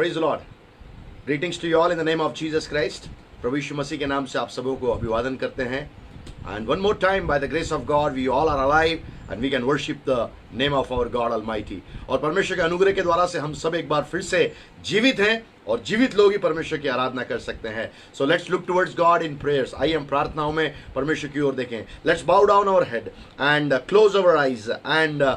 Praise the Lord. Greetings to you all in the name of Jesus Christ. प्रभु यीशु मसीह के नाम से आप सबों को अभिवादन करते हैं. And one more time, by the grace of God, we all are alive and we can worship the name of our God Almighty. और परमेश्वर के अनुग्रह के द्वारा से हम सब एक बार फिर से जीवित हैं और जीवित लोग ही परमेश्वर की आराधना कर सकते हैं. So let's look towards God in prayers. आइए हम प्रार्थनाओं में परमेश्वर की ओर देखें. Let's bow down our head and close our eyes and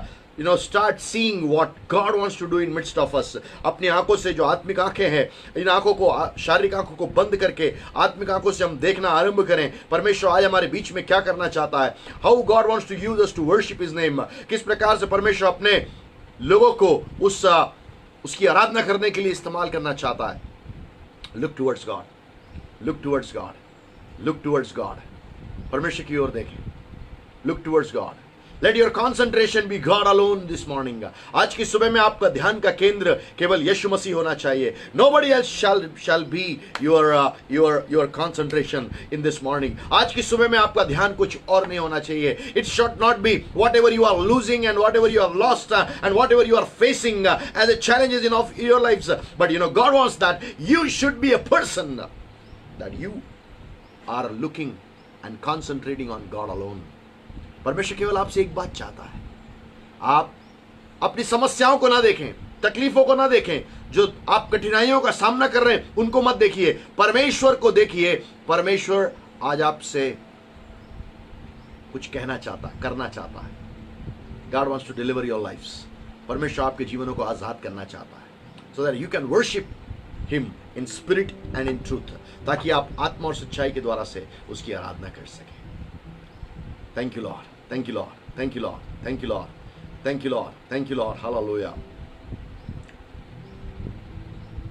start seeing what God wants to do in midst of us. अपनी आंखों से जो आत्मिक आंखें हैं, इन आंखों को, शारीरिक आंखों को बंद करके आत्मिक आंखों से हम देखना आरंभ करें. परमेश्वर आज हमारे बीच में क्या करना चाहता है. How God wants to use us to worship His name. किस प्रकार से परमेश्वर अपने लोगों को उसकी आराधना करने के लिए इस्तेमाल करना चाहता है. Look towards God. Look towards God. Look towards God. परमेश्वर की ओर देखें. Look towards God. Let your concentration be God alone this morning. आज की सुबह में आपका ध्यान का केंद्र केवल यीशु मसीह होना चाहिए. Nobody else shall be your concentration in this morning. आज की सुबह में आपका ध्यान कुछ और नहीं होना चाहिए. It should not be whatever you are losing and whatever you have lost and whatever you are facing as a challenges in of your lives. But God wants that you should be a person that you are looking and concentrating on God alone. परमेश्वर केवल आपसे एक बात चाहता है. आप अपनी समस्याओं को ना देखें, तकलीफों को ना देखें, जो आप कठिनाइयों का सामना कर रहे हैं उनको मत देखिए, परमेश्वर को देखिए. परमेश्वर आज आपसे कुछ कहना चाहता है, करना चाहता है. God wants to deliver your lives. परमेश्वर आपके जीवनों को आजाद करना चाहता है, so that you can worship Him in spirit and in truth, ताकि आप आत्मा और सच्चाई के द्वारा से उसकी आराधना कर सकें. Thank you, Lord. Thank you, Lord. Thank you, Lord. Thank you, Lord. Thank you, Lord. Thank you, Lord. Hallelujah.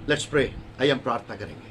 Let's pray. आइए हम प्रार्थना करेंगे.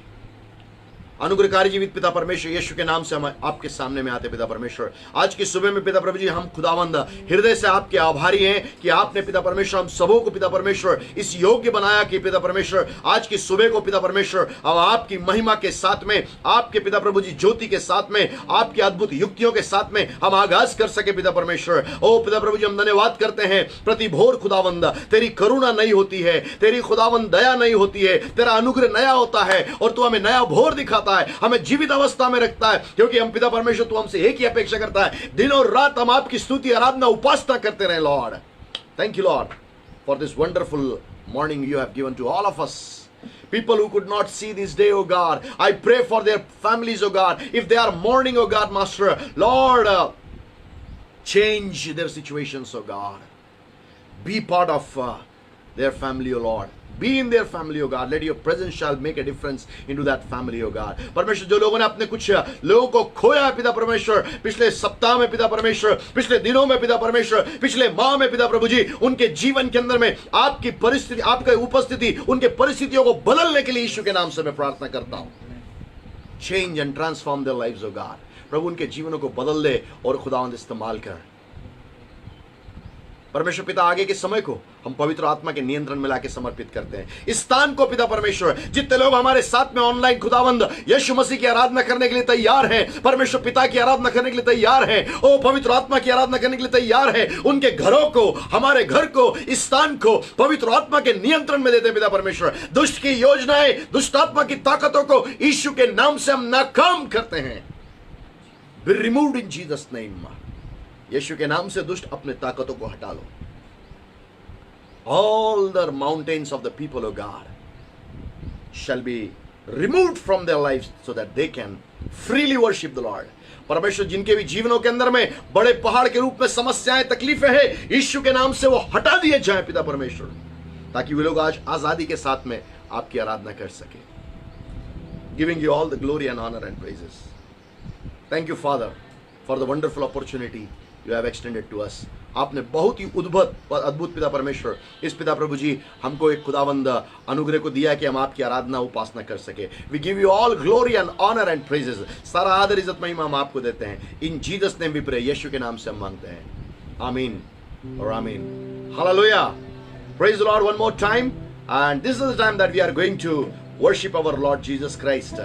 अनुग्रहकारी जीवित पिता परमेश्वर, यीशु के नाम से हम आपके सामने में आते पिता परमेश्वर. आज की सुबह में पिता प्रभु जी हम खुदावंद हृदय से आपके आभारी हैं कि आपने पिता परमेश्वर हम सबों को पिता परमेश्वर इस योग्य बनाया कि पिता परमेश्वर आज की सुबह को पिता परमेश्वर अब आपकी महिमा के साथ में, आपके पिता प्रभु जी ज्योति के साथ में, आपकी अद्भुत युक्तियों के साथ में हम आगाज कर सके पिता परमेश्वर. ओ पिता प्रभु जी हम धन्यवाद करते हैं. प्रति भोर खुदावंद तेरी करुणा नहीं होती है, तेरी खुदावंद दया नहीं होती है, तेरा अनुग्रह नया होता है और तू हमें नया भोर दिखाता है, हमें जीवित अवस्था में रखता है. क्योंकि हम पिता परमेश्वर तू हमसे एक ही अपेक्षा करता है, दिन और रात हम आपकी स्तुति आराधना उपासना करते रहे. Lord, thank you Lord for this wonderful morning you have given to all of us. People who could not see this day, oh God, I pray for their families, oh God. If they are mourning, oh God, Master, Lord, change their situations, oh God. Be part of their family, oh Lord. Be in their family, oh God. Let your presence shall make a difference into that family, oh God. परमेश्वर, जो लोगों ने अपने कुछ लोगों को खोया है पिता परमेश्वर, पिछले सप्ताह में पिता परमेश्वर, पिछले दिनों में पिता परमेश्वर, पिछले माह में पिता प्रभु जी, उनके जीवन के अंदर में आपकी परिस्थिति, आपकी उपस्थिति उनके परिस्थितियों को बदलने के लिए यीशु के नाम से मैं प्रार्थना करता हूं. Change and transform their lives, oh God. प्रभु उनके जीवनों को बदल दे और खुदावंद इस्तेमाल कर. परमेश्वर पिता आगे के समय को हम पवित्र आत्मा के नियंत्रण में लाके समर्पित करते हैं. इस स्थान को पिता परमेश्वर, जितने लोग हमारे साथ में ऑनलाइन खुदावंद यीशु मसीह की आराधना करने के लिए तैयार हैं, परमेश्वर पिता की आराधना करने के लिए तैयार हैं, ओ पवित्र आत्मा की आराधना करने के लिए तैयार हैं, उनके घरों को, हमारे घर को, इस स्थान को पवित्र आत्मा के नियंत्रण में देते हैं पिता परमेश्वर. दुष्ट की योजनाएं, दुष्ट आत्मा की ताकतों को यीशु के नाम से हम नाकाम करते हैं. Be removed in Jesus name. यीशु के नाम से दुष्ट अपने ताकतों को हटा लो. All the mountains of the people of God shall be removed from their lives so that they can freely worship the Lord. परमेश्वर, जिनके भी जीवनों के अंदर में बड़े पहाड़ के रूप में समस्याएं, तकलीफें हैं, यीशु के नाम से वो हटा दिए जाएं पिता परमेश्वर, ताकि वे लोग आज आजादी के साथ में आपकी आराधना कर सके. Giving you all the glory and honor and praises. Thank you, Father, for the wonderful opportunity you have extended to us. आपने बहुत ही अद्भुत पिता परमेश्वर, इस पिता प्रभु जी हमको एक खुदावंद अनुग्रह को दिया कि हम आपकी आराधना उपासना कर सके. We give you all glory and honour and praises. सारा आदर इज्जत महिमा हम आपको देते हैं. In Jesus name we pray. यीशु के नाम से हम मांगते हैं. आमीन और आमीन. हालेलुया. Praise the Lord one more time. And this is the time that we are going to worship our Lord Jesus Christ.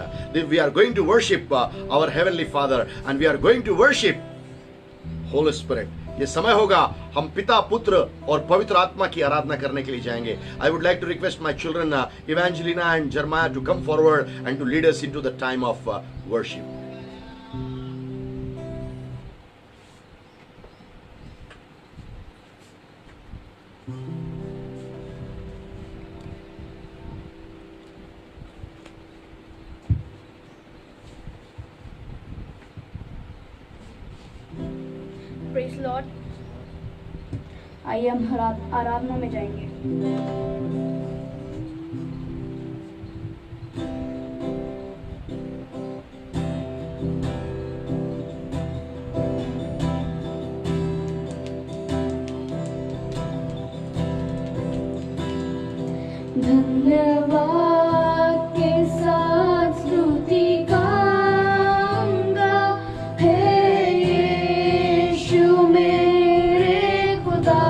We are going to worship our Heavenly Father, and we are going to worship Holy Spirit. ये समय होगा हम पिता, पुत्र और पवित्र आत्मा की आराधना करने के लिए जाएंगे. I would like to request my children Evangelina and Jeremiah to come forward and to lead us into the time of worship. Praise Lord. आइए हम आराधना में जाएंगे. धन्यवाद के साथ स्तुति गाऊंगा, हे यीशु मेरे खुदा.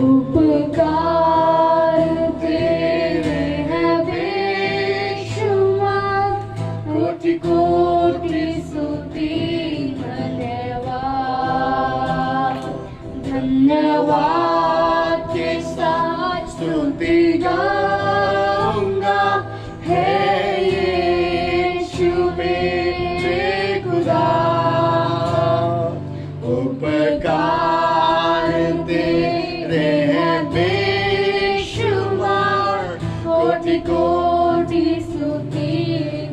उपकार तेरे हैं बेशुमार, कोटि कोटि स्तुति. धन्यवाद, धन्यवाद के साथ स्तुति गाऊंगा, हे यीशु मेरे खुदा. उपकार तेरे हैं बेशुमार, कोटि कोटि स्तुति.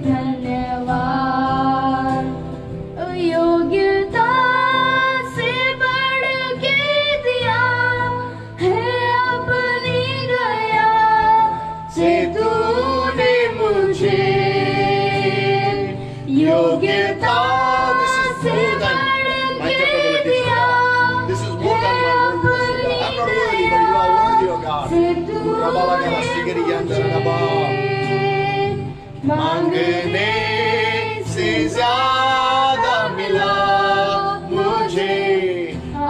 धन्यवाद. योग्यता से बढ़ के दिया है अपनी दया से तूने मुझे. योग्यता से बढ़ के दिया This is more than my worthiness, oh God. I'm not worthy, but you are worthy, oh God. से मांगने से ज्यादा मिला मुझे,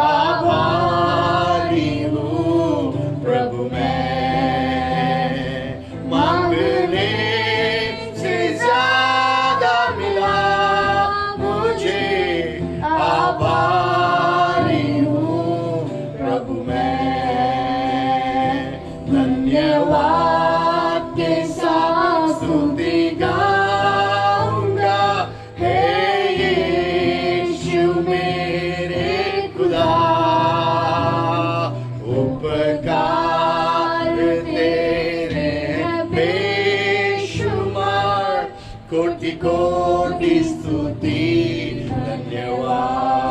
आभारी हूँ प्रभु मैं. मांगने से ज्यादा मिला मुझे, आभारी हूँ प्रभु मैं. धन्यवाद के साथ स्तुति गाऊंगा, हे यीशु मेरे खुदा. उपकार तेरे हैं बेशुमार, कोटि कोटि स्तुति. धन्यवाद,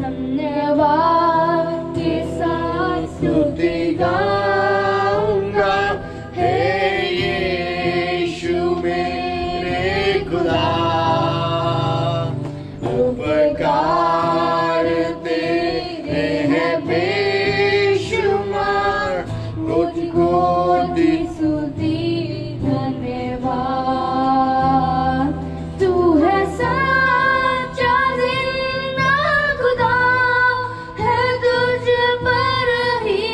धन्यवाद के साथ स्तुति गाऊंगा, हे यीशु मेरे खुदा. उपकार तेरे हैं बेशुमार, कोटि कोटि स्तुति. धन्यवाद. तू है सच्चा जिंदा खुदा, है तुझ पर ही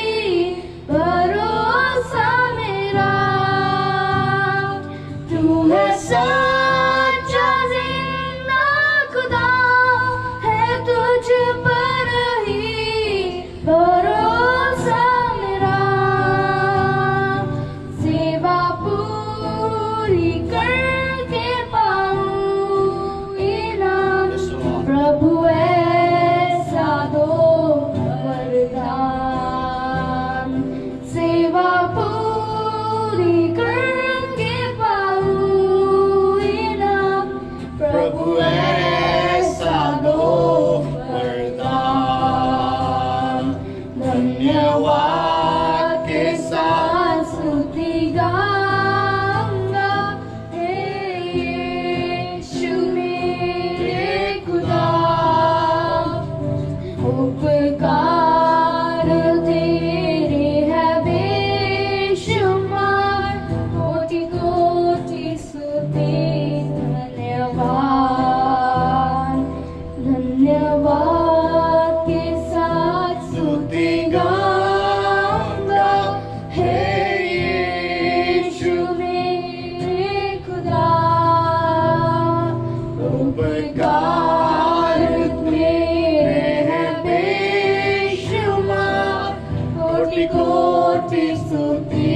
कोटि स्तुति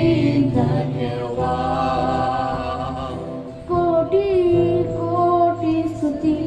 धन्यवाद, कोटि कोटि स्तुति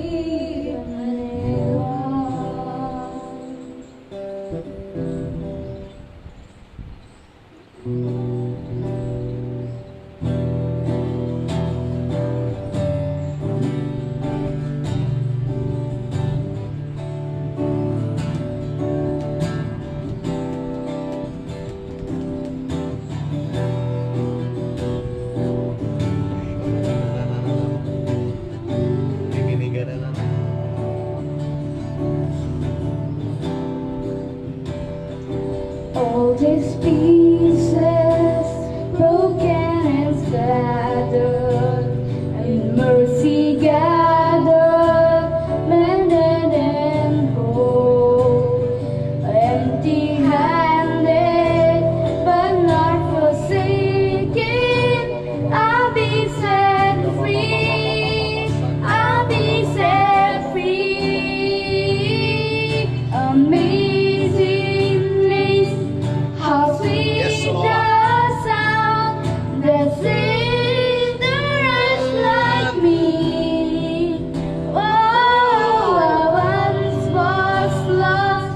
all these pieces broken and scattered, and mercy gathered, mended and whole, empty-handed but not forsaken. I'll be set free, I'll be set free. Amazing grace, how sweet Yes, the Lord. sound that saved a wretch like me. Oh, I once was lost,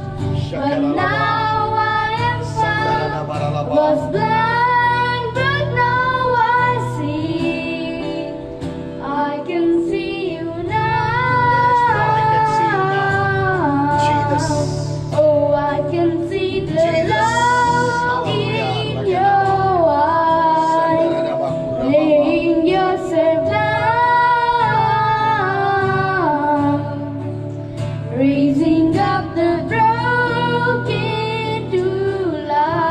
but now I am found. Was blind, but now I see. I can see you now. Yes, Lord, I can see you now. Jesus. Oh, I can see the Jesus. love in Hallelujah. your eyes, laying yourself down, raising up the broken to life.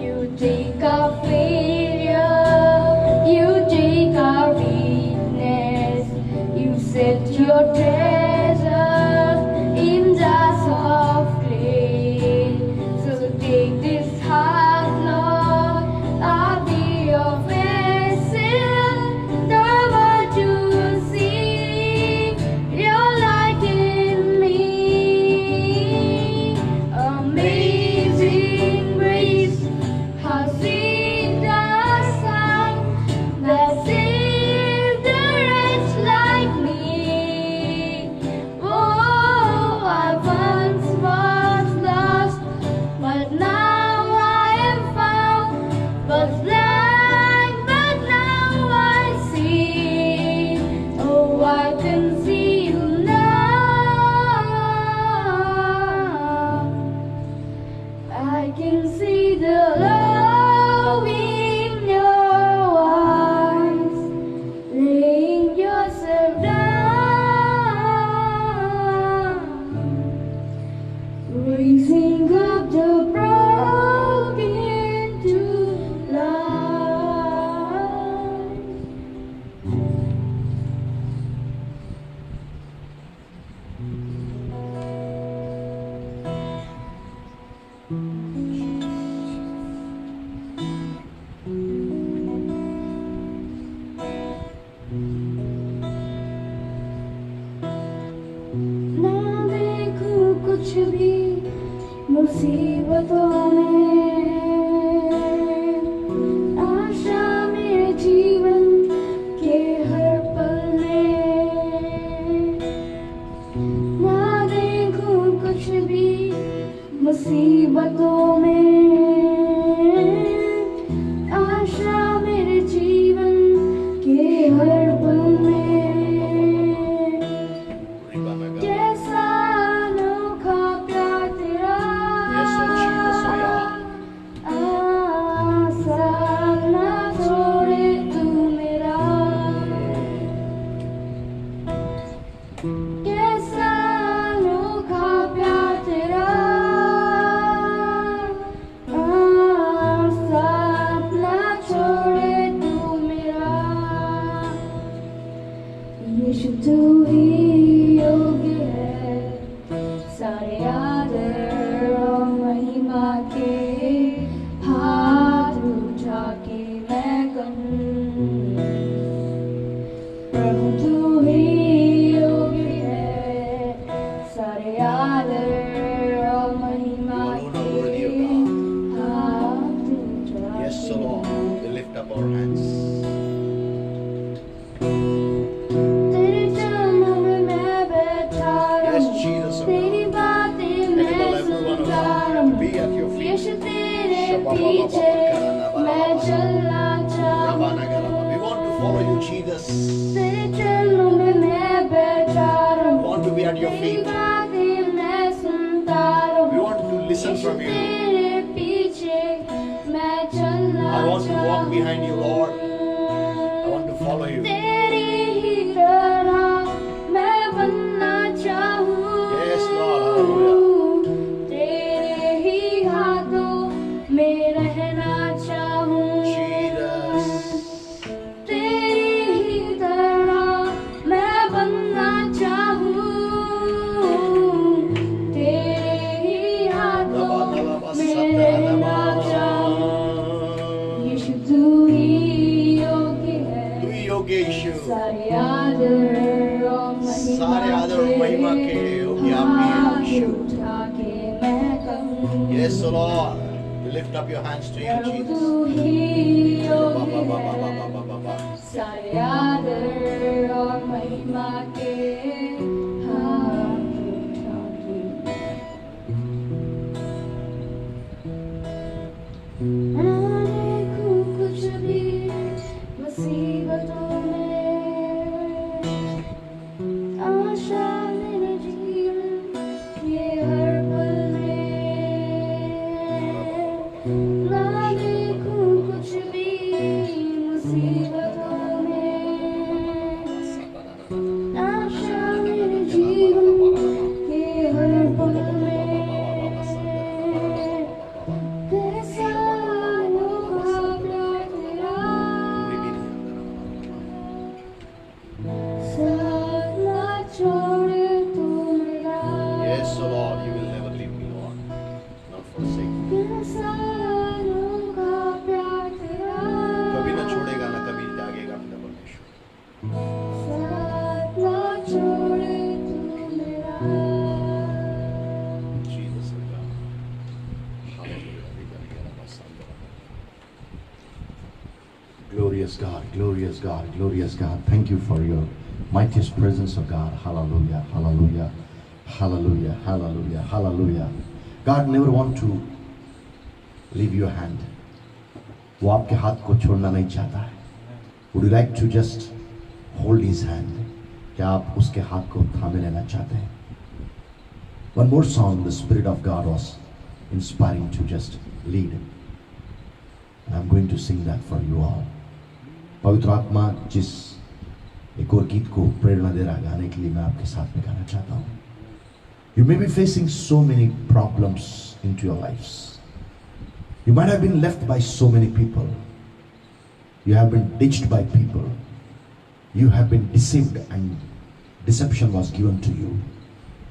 You take our failure, you take our weakness, you set your treasure in jars of clay. So take this heart, Lord, I'll be your vessel, the world to see your light in me. Amazing grace, how sweet the sound that saved a wretch like me. Oh, I once was lost, but now I am found. Was blind, but now I see. Oh, I can see you now. I can see the love in your eyes, laying yourself down, raising up the broken to life. ना देखूं कुछ भी मुसीबतों में, आशा मेरे जीवन के हर पल में। ना देखूं कुछ भी मुसीबतों में, आशा मेरे जीवन के हर पल में। कैसा अनोखा प्यार तेरा, Yes, oh Jesus, oh follow you, Jesus. तेरे चरणों में मैं बैठा रहूं, We want to be at your तेरी feet. बातें मैं सुनता रहूं, We want to listen from you. तेरे पीछे मैं चलना I want to walk चाहूं। behind you, Lord. I want to follow you. तेरी ही तरह मैं बनना चाहूं। Yes, Lord. Hallelujah. तेरे ही हाथों में रहना चाहूं। Jesus. तेरी ही तरह मैं बनना चाहूं। तेरे ही हाथों में रहना चाहूं। यीशु तू ही योग्य है, तू ही योग्य यीशु। सारे आदर और महिमा के योग्य आप ही हैं, यीशु। उठा के मैं कहूं, Yes, Lord. We lift up your hands to you, Jesus. तू ही Ba, योग्य ba, ba, ba, है, ba, ba, ba, ba. सारे आदर और महिमा के हाथ उठा के ना देखूं कुछ भी मुसीबतों में, आशा मेरे जीवन के हर पल में, ना देखूं कुछ भी मुसीबतों में, आशा मेरे जीवन के हर पल में, तेरे सालों का प्यार तेरा साथ ना छोड़े तू मेरा। Yes, Lord. You will never leave me, Lord. Not forsake me. तेरे सालों का प्यार तेरा कभी न छोड़ेगा ना कभी त्यागेगा मेरा परमेश्वर। साथ ना छोड़े तू मेरा। Jesus is God. Hallelujah. Glorious God, glorious God, glorious God. Thank you for your mightiest presence of God. Hallelujah, hallelujah, hallelujah, hallelujah, hallelujah. God never want to leave your hand. वो आपके हाथ को छोड़ना नहीं चाहता है. Would you like to just hold his hand? क्या आप उसके हाथ को थामे लेना चाहते हैं? One more song the Spirit of God was inspiring to just lead. And I'm going to sing that for you all. पवित्र आत्मा जिस एक और गीत को प्रेरणा दे रहा गाने के लिए मैं आपके साथ में गाना चाहता हूँ. You may be facing so many problems into your lives. You might have been left by so many people. You have been ditched by people. You have been deceived and deception was given to you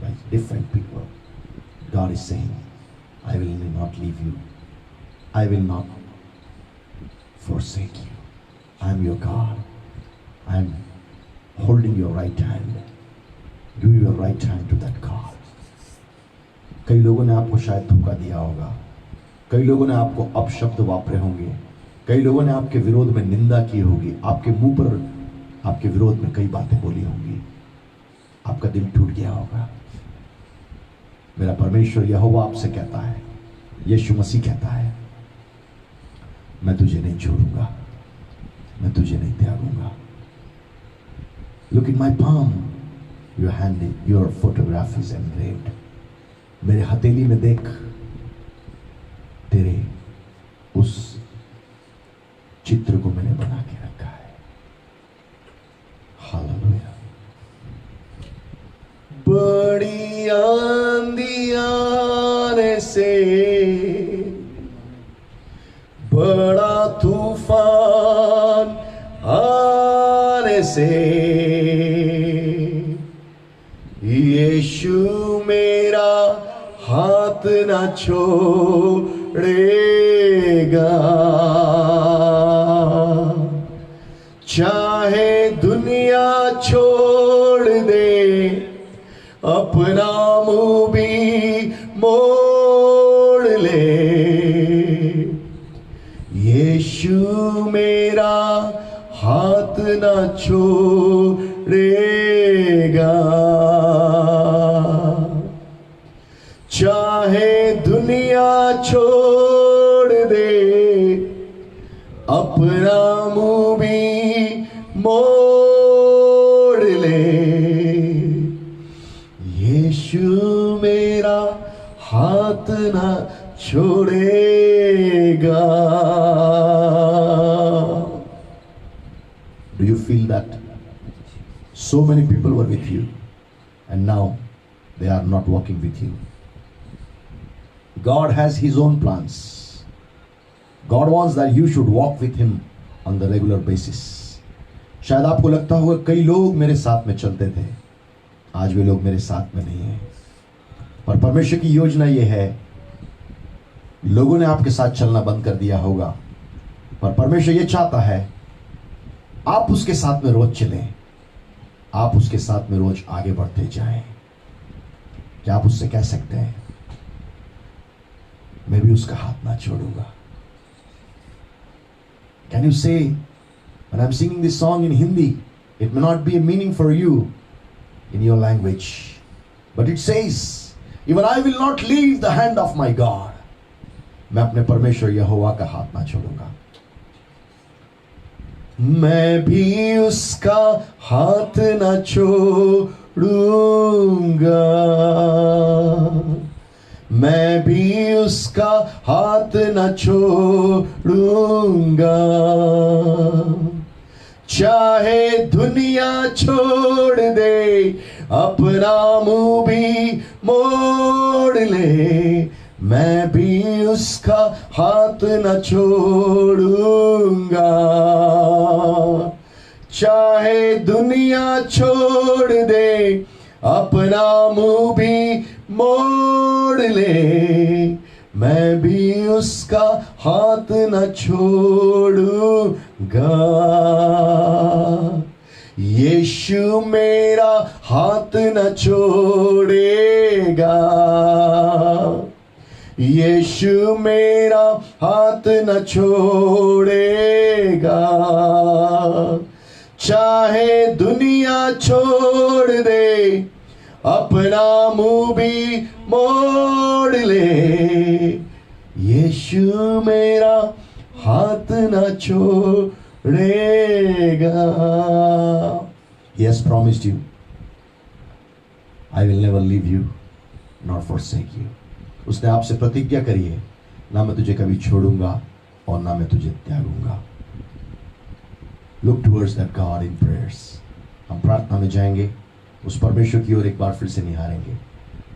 by different people. God is saying, I will not leave you. I will not forsake you. I am your God. I am holding your right hand. Give your right hand to that God. कई लोगों ने आपको शायद धोखा दिया होगा. कई लोगों ने आपको अपशब्द वापरे होंगे. कई लोगों ने आपके विरोध में निंदा की होगी. आपके मुंह पर आपके विरोध में कई बातें बोली होंगी. आपका दिल टूट गया होगा. मेरा परमेश्वर यहोवा आपसे कहता है, यीशु मसीह कहता है, मैं तुझे नहीं छोड़ूंगा, मैं तुझे नहीं त्यागूंगा. Look in my palm, your hand, your photograph is engraved. मेरे हथेली में देख, तेरे उस चित्र को मैंने बना के रखा है. हालेलुया. बड़ी आंधी आने से, बड़ा तूफान आने से, यीशु मेरा हाथ ना छोड़ेगा. चाहे दुनिया छोड़ दे, अपना मुंह भी मोड़ ले, यीशु मेरा हाथ ना छोड़ेगा. चाहे दुनिया छोड़ दे, अपना मुंह भी मोड़ ले। यीशु मेरा हाथ ना छोड़ेगा। Do you feel that? So many people were with you and now they are not walking with you. God has His own plans. God wants that you should walk with Him on the regular basis. शायद आपको लगता होगा कई लोग मेरे साथ में चलते थे, आज वे लोग मेरे साथ में नहीं हैं। पर परमेश्वर की योजना ये है, लोगों ने आपके साथ चलना बंद कर दिया होगा, पर परमेश्वर ये चाहता है आप उसके साथ में रोज चलें, आप उसके साथ में रोज आगे बढ़ते जाएं। क्या आप उससे कह सकते हैं मैं भी उसका हाथ ना छोड़ूंगा? Can you say, when I'm singing this song in Hindi, it may not be a meaning for you in your language, but it says, even I will not leave the hand of my God. मैं अपने परमेश्वर यहोवा का हाथ ना छोड़ूंगा। मैं भी उसका हाथ ना छोड़ूंगा, मैं भी उसका हाथ ना छोड़ूंगा। चाहे दुनिया छोड़ दे, अपना मुंह भी मोड़ ले, मैं भी उसका हाथ न छोड़ूंगा। चाहे दुनिया छोड़ दे, अपना मुंह भी मोड़ ले, मैं भी उसका हाथ न छोड़ूंगा। यीशु मेरा हाथ न छोड़ेगा, यीशु मेरा हाथ न छोड़ेगा। चाहे दुनिया छोड़ दे, अपना मुंह भी मोड़ ले, यीशु मेरा हाथ न छोड़ेगा। He has promised you, I will never leave you nor forsake you. उसने आपसे प्रतिज्ञा करी है, ना मैं तुझे कभी छोड़ूंगा और ना मैं तुझे त्यागूंगा। Look towards that God in prayers. हम प्रार्थना में जाएंगे, उस परमेश्वर की ओर एक बार फिर से निहारेंगे।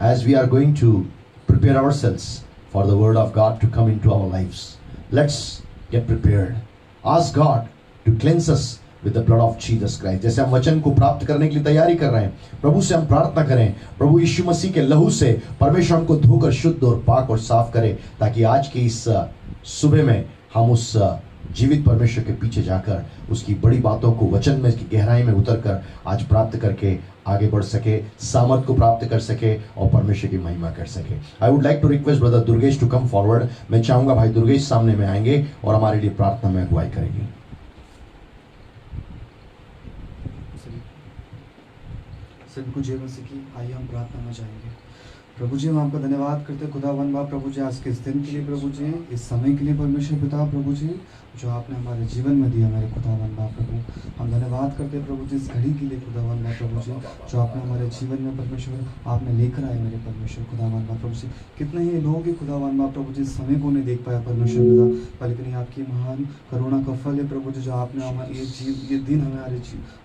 As we are going to prepare ourselves for the word of God to come into our lives, let's get prepared. Ask God to cleanse us with the blood of Jesus Christ. जैसे हम वचन को प्राप्त करने के लिए तैयारी कर रहे हैं, प्रभु से हम प्रार्थना करें, प्रभु यीशु मसीह के लहू से परमेश्वर हमको धोकर शुद्ध और पाक और साफ करे, ताकि आज की इस सुबह में हम उस जीवित परमेश्वर के पीछे जाकर उसकी बड़ी बातों को वचन में, इसकी गहराई में उतरकर आज प्राप्त करके आगे बढ़ सके, सामर्थ को प्राप्त कर सके और परमेश्वर की महिमा कर सके। I would like to request brother Durgesh to come forward. मैं चाहूंगा भाई दुर्गेश सामने में आएंगे और हमारे लिए प्रार्थना में अगुवाई करेंगे। सभी को जय मसीह की। आइए हम प्रार्थना में जाएंगे। प्रभु जी, हम आपका धन्यवाद करते खुदावन बाप प्रभु जी, आज के इस दिन के लिए प्रभु जी, इस समय के लिए परमेश्वर पिता प्रभु जी, जो आपने हमारे जीवन में दिया मेरे खुदावन बाप प्रभु। हम धन्यवाद करते प्रभु जी इस घड़ी के लिए खुदावन बाप प्रभु जी, जो आपने हमारे जीवन में परमेश्वर आपने लेकर आए मेरे परमेश्वर खुदावन बाप प्रभु जी। कितने ही लोग ही खुदावन बाप प्रभु जी इस समय को नहीं देख पाया परमेश्वर पिता, बल्कि आपकी महान करुणा का फल है प्रभु जी, जो आपने हमारे ये दिन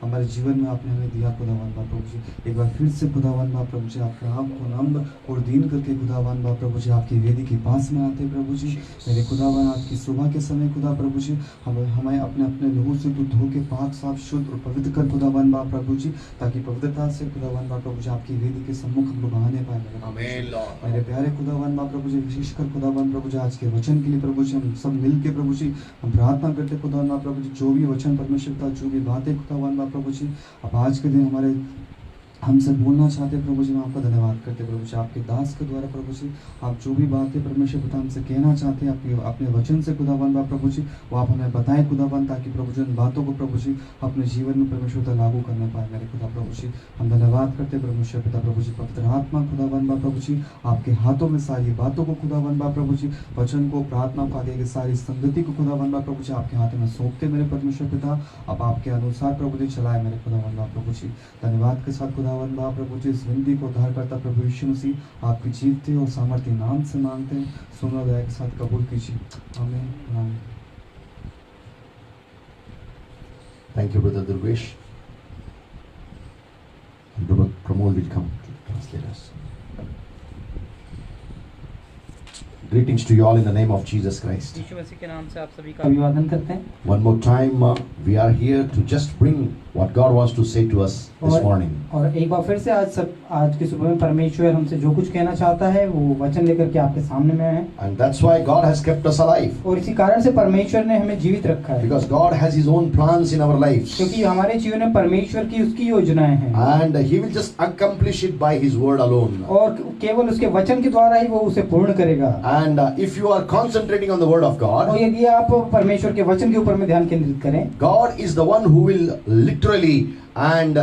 हमारे जीवन में आपने हमें दिया खुदावन बाप प्रभु जी। एक बार फिर से खुदावन बाप प्रभु जी, आपके आप को नम्र और दीन करके खुदावन बाप प्रभु जी आपकी वेदी के पास में आते प्रभु जी। मेरे खुदावन आपकी सुबह के समय खुदा प्रभु जी, हमें अपने अपने लहू से तू धो के पाक साफ शुद्ध और पवित्र कर खुदावन बाप प्रभु जी, ताकि पवित्रता से खुदावन बाप प्रभु जी आपकी वेदी के सम्मुख हम लोग आने पाए मेरे प्यारे खुदावन बाप प्रभु जी। विशेषकर खुदावन प्रभु जी आज के वचन के लिए प्रभु जी हम सब मिल के प्रभु जी हम प्रार्थना करते खुदावन बाप प्रभु जी, जो भी वचन परमेश्वर का, जो भी बातें खुदावन बाप प्रभु जी, अब आज के दिन हमसे बोलना चाहते हैं प्रभु जी। हम आपका धन्यवाद करते हैं प्रभु जी, आपके दास के द्वारा प्रभु जी आप जो भी बातें परमेश्वर पिता हमसे कहना चाहते हैं अपने वचन से खुदावन प्रभु जी, वो आप हमें बताएं खुदावन, ताकि प्रभु जी उन बातों को प्रभु जी अपने जीवन में परमेश्वर पिता लागू करने पाए मेरे खुदा प्रभु जी। हम धन्यवाद करते हैं परमेश्वर पिता प्रभु जी, पवित्र आत्मा खुदावन प्रभु जी आपके हाथों में सारी बातों को खुदावन प्रभु जी, वचन को, प्रार्थना को, आगे की सारी संगति को खुदावन प्रभु जी आपके हाथों में सौंपते मेरे परमेश्वर पिता। अब आपके अनुसार प्रभु जी चलाए मेरे खुदावन प्रभु जी। धन्यवाद के साथ खुदावन प्रभु जी इस विनती को उद्धार करता प्रभु यीशु मसीह आपकी जीवते और सामर्थ्य नाम से मांगते हैं, सुनो दया के साथ कबूल कीजिए, आमीन आमीन। Thank you, Brother Durvesh. And Brother Pramod will come to translate us. Greetings to you all in the name of Jesus Christ. यीशु मसीह के नाम से आप सभी का अभिवादन करते हैं। One more time, we are here to just bring what God wants to say to us this morning. और एक बार फिर से आज की सुबह में परमेश्वर हमसे जो कुछ कहना चाहता है वो वचन लेकर के आपके सामने में है। And that's why God has kept us alive. और इसी कारण से परमेश्वर ने हमें जीवित रखा है। Because God has His own plans in our lives. क्योंकि हमारे जीवन में परमेश्वर की उसकी योजनाएं हैं। And He will just accomplish it by His word alone. और केवल उसके वचन के द्वारा ही वो उसे पूर्ण करेगा। And if you are concentrating on the word of God, और यदि आप परमेश्वर के वचन के ऊपर में ध्यान केंद्रित करें, God is the one who will literally and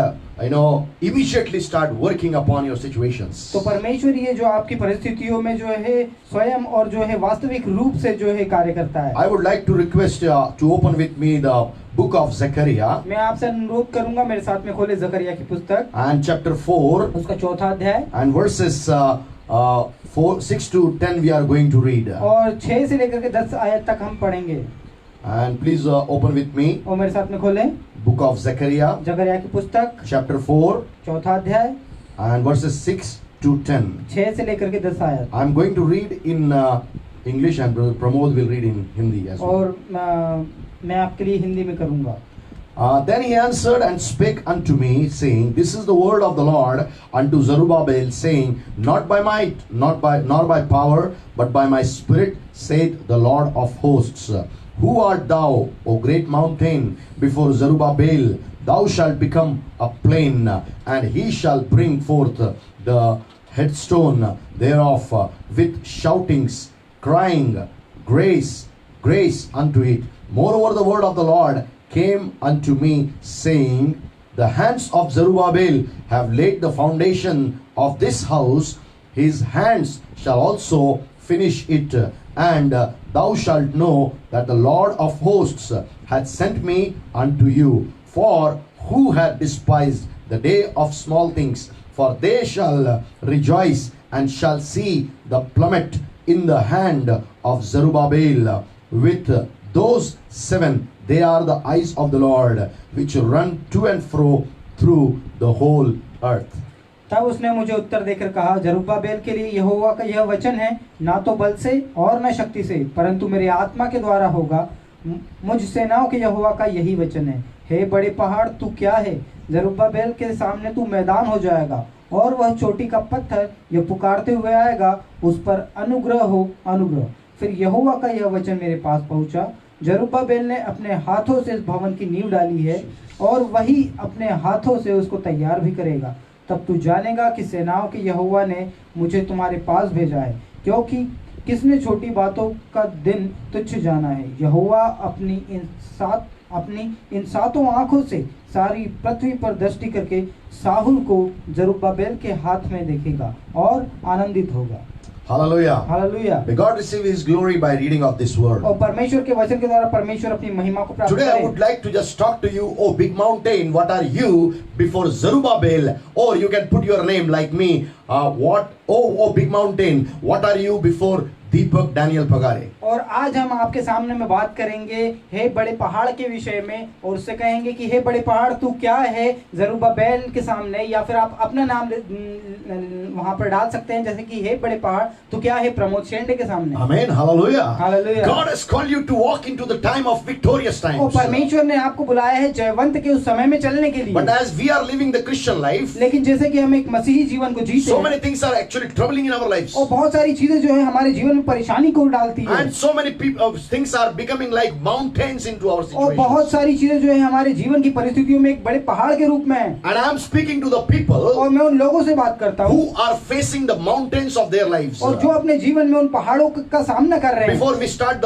immediately start working upon your situations. तो परमेश्वर ये जो आपकी परिस्थितियों में जो है स्वयं और जो है वास्तविक रूप से जो है कार्य करता है। I would like to request to open with me the book of Zechariah. मैं आपसे अनुरोध करूंगा मेरे साथ में खोले जकरिया की पुस्तक And chapter 4 उसका 4था अध्याय and verses 6 to 10 we are going to read. और 6 से लेकर के 10 आयत तक हम पढ़ेंगे। And please open with me और मेरे साथ में खोलें book of Zechariah जकरिया की पुस्तक chapter 4 4था अध्याय and verses 6 to 10. 6 से लेकर के 10 आयत। I'm going to read in English and Brother Pramod will read in Hindi as well. और मैं आपके लिए हिंदी में करूंगा। Then he answered and spake unto me, saying, This is the word of the Lord unto Zerubbabel, saying, Not by might, nor by power, but by my spirit, saith the Lord of hosts. Who art thou, O great mountain? Before Zerubbabel thou shalt become a plain, and he shall bring forth the headstone thereof with shoutings, crying, Grace, grace unto it. Moreover the word of the Lord came unto me, saying, The hands of Zerubbabel have laid the foundation of this house, his hands shall also finish it, and thou shalt know that the Lord of hosts hath sent me unto you. For who hath despised the day of small things? For they shall rejoice and shall see the plummet in the hand of Zerubbabel. With those 7 they are the eyes of the Lord, which run to and fro through the whole earth. तब उसने मुझे उत्तर देकर कहा, जरुब्बाबेल के लिए यहोवा का यह वचन है, ना तो बल से और न शक्ति से, परंतु मेरे आत्मा के द्वारा होगा। मुझ सेनाओं के यहोवा का यही वचन है। हे बड़े पहाड़, तू क्या है? जरुब्बाबेल के सामने तू मैदान हो जाएगा, और वह चोटी का पत्थर यह पुकारते हुए आएगा, उस पर अनुग्रह हो अनुग्रह। फिर यहोवा का यह वचन मेरे पास पहुंचा, जरुब्बाबेल ने अपने हाथों से इस भवन की नींव डाली है, और वही अपने हाथों से उसको तैयार भी करेगा। तब तू जानेगा कि सेनाओं के यहोवा ने मुझे तुम्हारे पास भेजा है, क्योंकि किसने छोटी बातों का दिन तुच्छ जाना है। यहोवा अपनी इन सातों आंखों से सारी पृथ्वी पर दृष्टि करके साहुल को जरुब्बाबेल के हाथ में देखेगा और आनंदित होगा। Hallelujah. Hallelujah. May God receive His glory by reading of this word. और परमेश्वर के वचन के द्वारा परमेश्वर अपनी महिमा को प्राप्त Today I करे। would like to just talk to you, oh big mountain, what are you before Zerubbabel? Or you can put your name like me. Oh big mountain, what are you before Deepak Daniel Pagare? और आज हम आपके सामने में बात करेंगे हे बड़े पहाड़ के विषय में, और उससे कहेंगे कि हे बड़े पहाड़ तू क्या है जरुब्बाबेल के सामने, या फिर आप अपना नाम वहां पर डाल सकते हैं, जैसे कि हे बड़े पहाड़ तू क्या है प्रमोद शेंडे के सामने। Amen. Hallelujah. Hallelujah. God has called you to walk into the time of victorious और times. परमेश्वर ने आपको बुलाया है जयवंत के उस समय में चलने के लिए। But as we are living the Christian life, लेकिन जैसे कि हम एक मसीही जीवन को जीते so हैं, many things are actually troubling in our lives. और बहुत सारी चीजें जो है हमारे जीवन में परेशानी को डालती है। And so many people, things are becoming like mountains into our और situation. बहुत सारी चीजें जो है हमारे जीवन की परिस्थितियों में एक बड़े पहाड़ के रूप में है। And I am speaking to the people और मैं उन लोगों से बात करता हूँ who are facing the mountains of their lives. और जो अपने जीवन में उन पहाड़ों का सामना कर रहे हैं। Before we start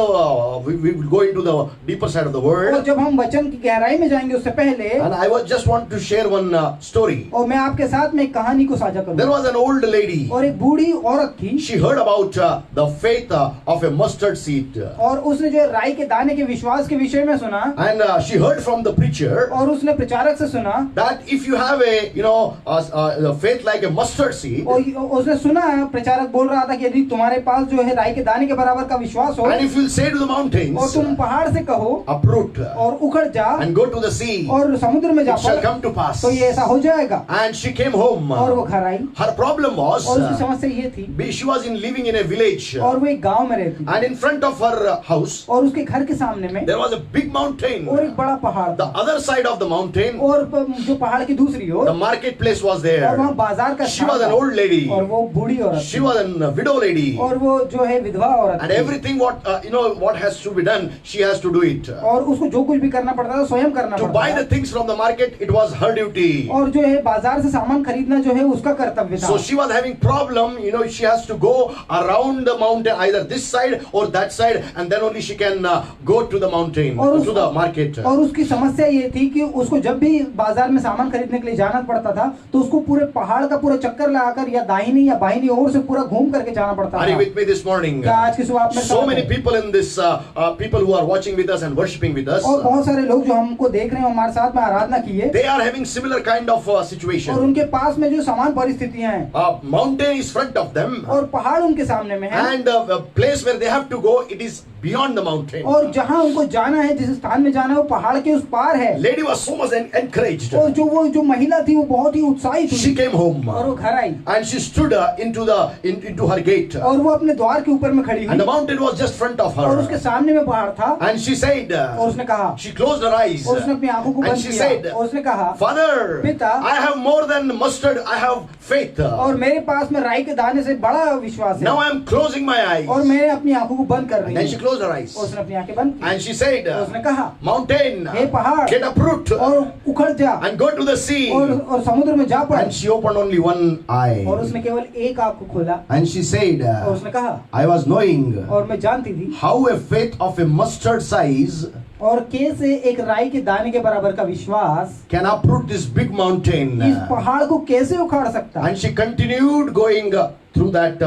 we will go into the deeper side of the और word. जब हम वचन की गहराई में जाएंगे उससे पहले And I was just want to share one story. और मैं आपके साथ में एक कहानी को साझा There करूंगा। was an old lady. और एक बूढ़ी औरत थी She heard about the faith of a mustard seed. और उसने जो राई के दाने के विश्वास के विषय में सुना And she heard from the preacher और उसने प्रचारक से सुना that if you have a faith like a mustard seed, और उसने सुना प्रचारक बोल रहा था कि यदि तुम्हारे पास जो है राई के दाने के बराबर का विश्वास हो and if you'll say to the और mountains, तुम पहाड़ से कहो uproot और उखड़ जा and go to the sea, और समुद्र में जा it shall पड़ come to pass. तो ये ऐसा हो जाएगा। And she came home. और वो घर आई Her problem was और उसकी समस्या ये थी she was living in a village, और वो एक गांव में रहती and in front of her house और उसके घर के सामने में there was a big mountain. और एक बड़ा पहाड़ The था other side of the mountain, और जो पहाड़ की दूसरी the ओर marketplace was और there. वहाँ बाजार का She स्थान was an था। old lady. और वो बूढ़ी औरत She थी। was a widow lady. और वो जो है विधवा औरत And थी। everything what has to be done, she has to do it. और उसको जो कुछ भी करना पड़ता था स्वयं करना To buy पड़ता the things from the market, it was her duty. था और जो है बाजार से सामान खरीदना जो है उसका कर्तव्य था। So she was having problem, she has to go around the mountain, either this side or that side, and then only she can go to the mountain, और to the market. और उसकी समस्या ये थी कि उसको जब भी बाजार में सामान खरीदने के लिए जाना पड़ता था तो उसको पूरे पहाड़ का पूरा चक्कर लगाकर या दाहिनी या बाहिनी ओर से पूरा घूम करके जाना पड़ता Are you था। with me this morning? क्या आज की सुबह आप मेरे So साथ many हैं? people in this, people who are watching with us and worshiping with us, और बहुत सारे लोग जो हमको देख रहे हैं हमारे साथ में आराधना की है they are having similar kind of और situation. उनके पास में जो समान परिस्थितियां हैं Mountain is front of them, और पहाड़ उनके सामने में है and the place where they have to go, it is beyond the mountain. और जहां उनको जाना है जिस स्थान में जाना है वो पहाड़ के उस पार है। Lady was so much encouraged. और जो महिला थी वो बहुत ही उत्साहित She हुई came home और वो घर आई and she stood into her gate, और वो अपने द्वार के ऊपर में खड़ी and the हुई mountain was just front of और उसके her. सामने में पहाड़ था And she said, और उसने कहा she closed her eyes, और उसने अपनी आंखों को and बंद she किया said, और उसने कहा Father, पिता, I have more than mustard, I have faith. और मेरे पास में राई के दाने से बड़ा विश्वास Now है I am closing my eyes. और मैं अपनी आंखों को बंद कर रही And then she हूँ closed her eyes. और उसने अपनी आंखें बंद की And she said, और उसने कहा Mountain, हे पहाड़ get uproot और उखड़ जा and go to the sea. और समुद्र में जा पड़ And she opened only one eye. और उसने केवल एक आंख को खोला And she said, और उसने कहा I was knowing और मैं जानती थी how a faith of a mustard size और कैसे एक राई के दाने के बराबर का विश्वास can uproot this big mountain. इस पहाड़ को कैसे उखाड़ सकता है। And she continued going through that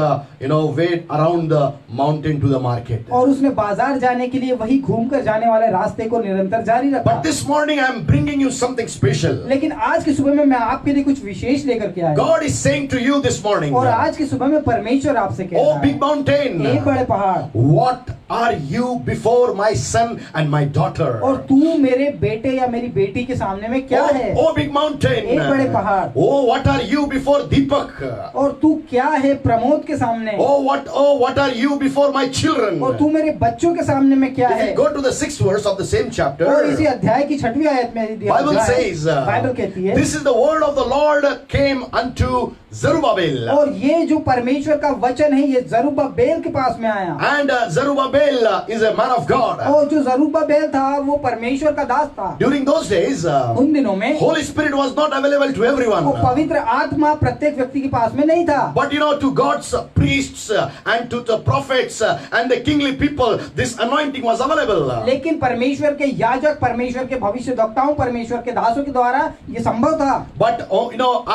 way around the mountain to the market. और उसने बाजार जाने के लिए वही घूमकर जाने वाले रास्ते को निरंतर जारी रखा। But this morning I am bringing you something special. लेकिन आज की सुबह में मैं आपके लिए कुछ विशेष लेकर के आया God is saying to you this morning, और आज की सुबह में परमेश्वर आपसे कह रहा oh big है mountain, ए बड़े पहाड़ what are you before my son and my daughter? और तू मेरे बेटे या मेरी बेटी के सामने में क्या है। Oh big mountain, ए बड़े पहाड़ oh what are you before Deepak? और तू क्या है प्रमोद के सामने। Oh what are you before my children? और तू मेरे बच्चों के सामने में क्या If है। you go to the 6th verse of the same chapter, और इसी अध्याय की 6वीं आयत में यदि आप Bible जाएं, says, बाइबल कहती है this is the word of the Lord came unto Zerubbabel. और ये जो परमेश्वर का वचन है ये जरुब्बाबेल के पास में आया And Zerubbabel is a man of God. और जो जरुब्बाबेल था वो परमेश्वर का दास था। During those days, उन दिनों में Holy Spirit was not available to everyone. वो पवित्र आत्मा प्रत्येक व्यक्ति के पास में नहीं था। But to God's priests and to the prophets and the kingly people, this anointing was available. लेकिन परमेश्वर के याजक, परमेश्वर के भविष्यद्वक्ताओं, परमेश्वर के दासों के द्वारा ये संभव था। But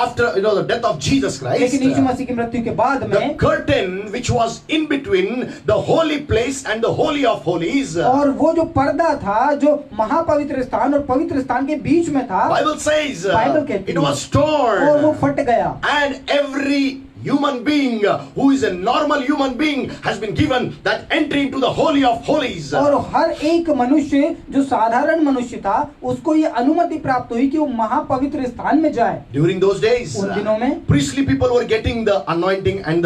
after the death of Jesus Christ, लेकिन यीशु मसीह की मृत्यु के बाद the में curtain which was in between the holy place and the holy of holies, और वो जो पर्दा था जो महापवित्र स्थान और पवित्र स्थान के बीच में था, Bible says बाइबल कहती it है, was और वो torn, फट गया and every human being who is a normal human being has been given that entry into the holy of holies. और हर एक मनुष्य जो साधारण मनुष्य था उसको ये अनुमति प्राप्त हुई कि वो महापवित्र स्थान में जाए। During those days, उन दिनों में priestly people were getting the anointing and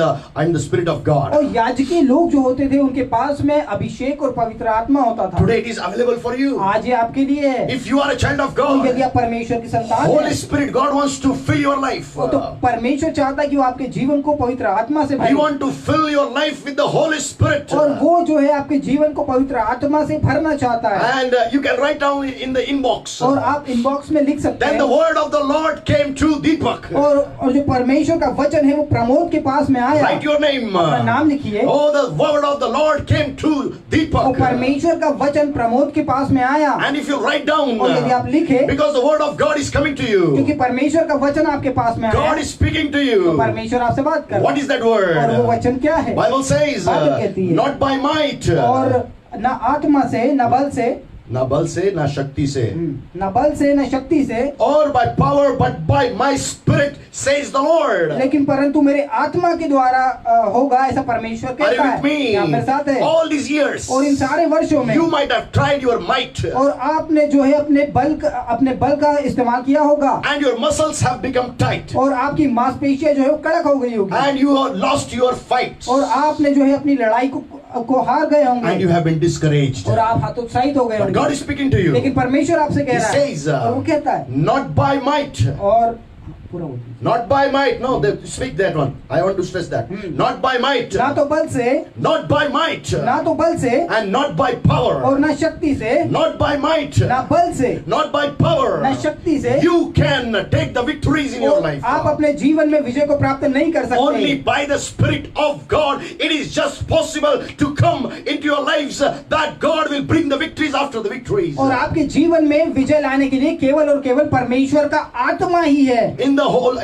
the spirit of God. और याजकी लोग जो होते थे उनके पास में अभिषेक और पवित्र आत्मा होता था। Today it is available for you. आज ये आपके लिए है। If you are a child of तो यदि God, आप परमेश्वर की संतान Holy हैं, Spirit, God wants to fill your life. तो परमेश्वर चाहता है कि वो आपके जीवन जीवन को पवित्र आत्मा से He भरे wants to fill your life with the Holy Spirit. और वो जो है आपके जीवन को पवित्र आत्मा से भरना चाहता है। And you can write down in the inbox. और आप इनबॉक्स में लिख सकते Then the हैं। word of the Lord came to Deepak. और जो परमेश्वर का वचन है वो प्रमोद के पास में आया। Write your name. अपना नाम लिखिए। Oh, the word of the Lord came to और Deepak. परमेश्वर का वचन प्रमोद के पास में आया। And if you write down, और यदि आप लिखे, because the word of God is coming to you, क्योंकि परमेश्वर का वचन आपके पास में आया, God is speaking to तो you. परमेश्वर आपसे बात कर रहा What है। is that और वो word? वचन क्या है? Bible says, बाइबल कहती है, not by might, और न आत्मा से न बल से, ना बल से ना शक्ति से, न बल से न शक्ति से, or by power, but by my spirit, says the Lord. लेकिन परंतु मेरे आत्मा के द्वारा होगा, ऐसा परमेश्वर Are you कहता with है। आप मेरे साथ me? है। All these years, और इन सारे वर्षों में you might have tried your might, और आपने जो है अपने बल का इस्तेमाल किया होगा, and your muscles have become tight, और आपकी मांसपेशियां जो है वो कड़क हो गई होगी, and you have lost your fight, और आपने जो है अपनी लड़ाई को हार गए and you होंगे, have been discouraged. और आप हतोत्साहित हो गए But God होंगे। is speaking to you. लेकिन परमेश्वर आपसे कह He रहा है, says, और वो कहता है, not by might, और पूरा बोलिए। not by might. No, speak that one. I want to stress that. Not by might, ना तो बल से, not by might, ना तो बल से, and not by power, और ना शक्ति से, not by might, ना बल से, not by power. ना शक्ति से, You can take the victories in your और life. आप अपने जीवन में विजय को प्राप्त नहीं कर Only सकते। by the Spirit of God, it is just possible to come into your lives that God will bring the victories after the victories. और आपके जीवन में विजय लाने के लिए केवल और केवल परमेश्वर का आत्मा ही है।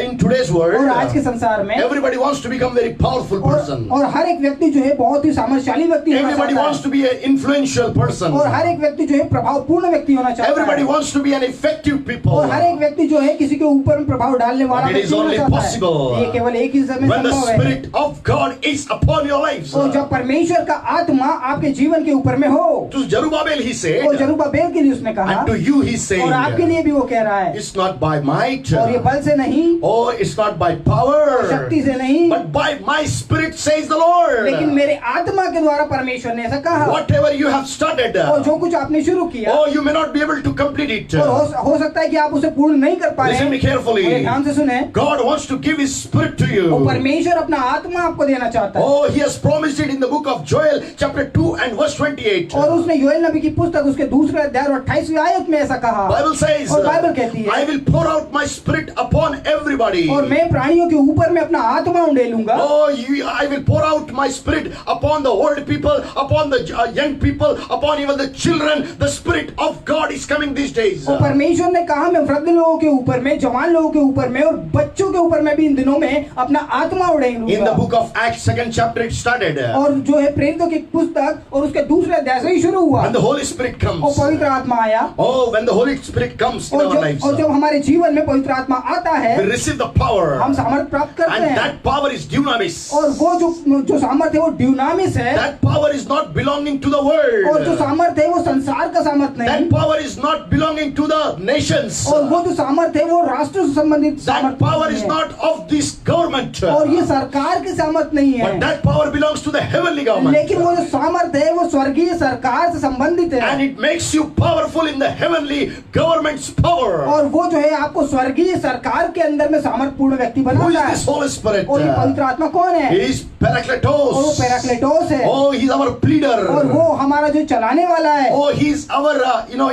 In today's world, और आज के संसार में everybody wants to become very powerful person. और हर एक व्यक्ति जो है बहुत ही सामर्थ्यशाली व्यक्ति होना Everybody चाहता wants है, to be an influential person. और हर एक व्यक्ति जो है प्रभावपूर्ण व्यक्ति होना चाहता Everybody है, wants to be an effective people. और हर एक व्यक्ति जो है किसी के ऊपर में प्रभाव डालने वाला But it is व्यक्ति होना only चाहता possible है। ये केवल एक ही समय when the संभव है, Spirit of God is upon your lives. और जब परमेश्वर का आत्मा आपके जीवन के ऊपर में हो। To Zerubbabel he और said, जरुब्बाबेल के लिए उसने कहा, and to you he और आपके said, लिए भी वो कह रहा है, it's not by might, और ये बल से नहीं, oh, it's not by power, शक्ति से नहीं, but by my Spirit, says the लेकिन Lord. मेरे आत्मा के द्वारा परमेश्वर ने ऐसा कहा। Whatever you have started, और जो कुछ आपने शुरू किया, oh, you may not be able to complete it. और हो सकता है कि आप उसे पूर्ण नहीं कर पाए। Listen me carefully. मुझे ध्यान से सुने, God wants to give His Spirit to वो you. परमेश्वर अपना आत्मा आपको देना चाहता है। Oh, He has promised it in the book of Joel, chapter 2 and verse 28. और उसने योएल नबी की पुस्तक उसके दूसरे अध्याय और 28वीं आयत में ऐसा कहा। Bible says, और बाइबल कहती है, I will pour out my Spirit upon everybody. और मैं प्राणियों के ऊपर में अपना आत्मा उंडेलूंगा। Oh, I will pour out my Spirit upon the old people, upon the young people, upon even the children. The Spirit of God is coming these days. और परमेश्वर ने कहा, मैं वृद्ध लोगों के ऊपर में, जवान लोगों के ऊपर में और बच्चों के ऊपर में भी इन दिनों में अपना आत्मा In the उड़ेलूंगा। book of Acts, second chapter, it started. और जो है प्रेरितों की पुस्तक और उसके दूसरे अध्याय से ही शुरू हुआ। When the Holy Spirit और comes. पवित्र आत्मा आया, Oh, when the Holy Spirit comes in our lives, और जब हमारे जीवन में पवित्र आत्मा आता है, we receive the power. हम सामर्थ प्राप्त करते And हैं। that power is dunamis. और वो जो सामर्थ है वो ड्यूनामिस है। That power is not belonging to the और जो world. सामर्थ है वो संसार का सामर्थ नहीं। That power is not belonging to the nations. और वो जो सामर्थ है वो राष्ट्र से संबंधित That सामर्थ power नहीं is है। not of this government. और ये सरकार की सामर्थ नहीं But है, that power belongs to the heavenly government. लेकिन वो जो सामर्थ है वो स्वर्गीय सरकार से संबंधित है। And it makes you powerful in the heavenly government's power. और वो जो है आपको स्वर्गीय सरकार के अंदर में सामर्थपूर्ण व्यक्ति Who is बनाता this है। Holy Spirit? और ये पवित्र आत्मा कौन है? He is और वो Parakletos. पैराक्लेटोस है। Oh, he's our और pleader. वो हमारा जो चलाने वाला है। Oh, he's our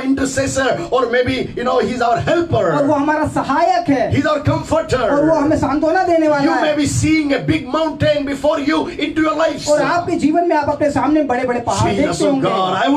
intercessor, or maybe he's our और वो helper. हमारा सहायक है। He's our और वो comforter. हमें सांत्वना देने वाला You may है। be seeing a big mountain before you into your lives. और आपके जीवन में आप अपने सामने बड़े बड़े पहाड़ Jesus देखते of होंगे। God, I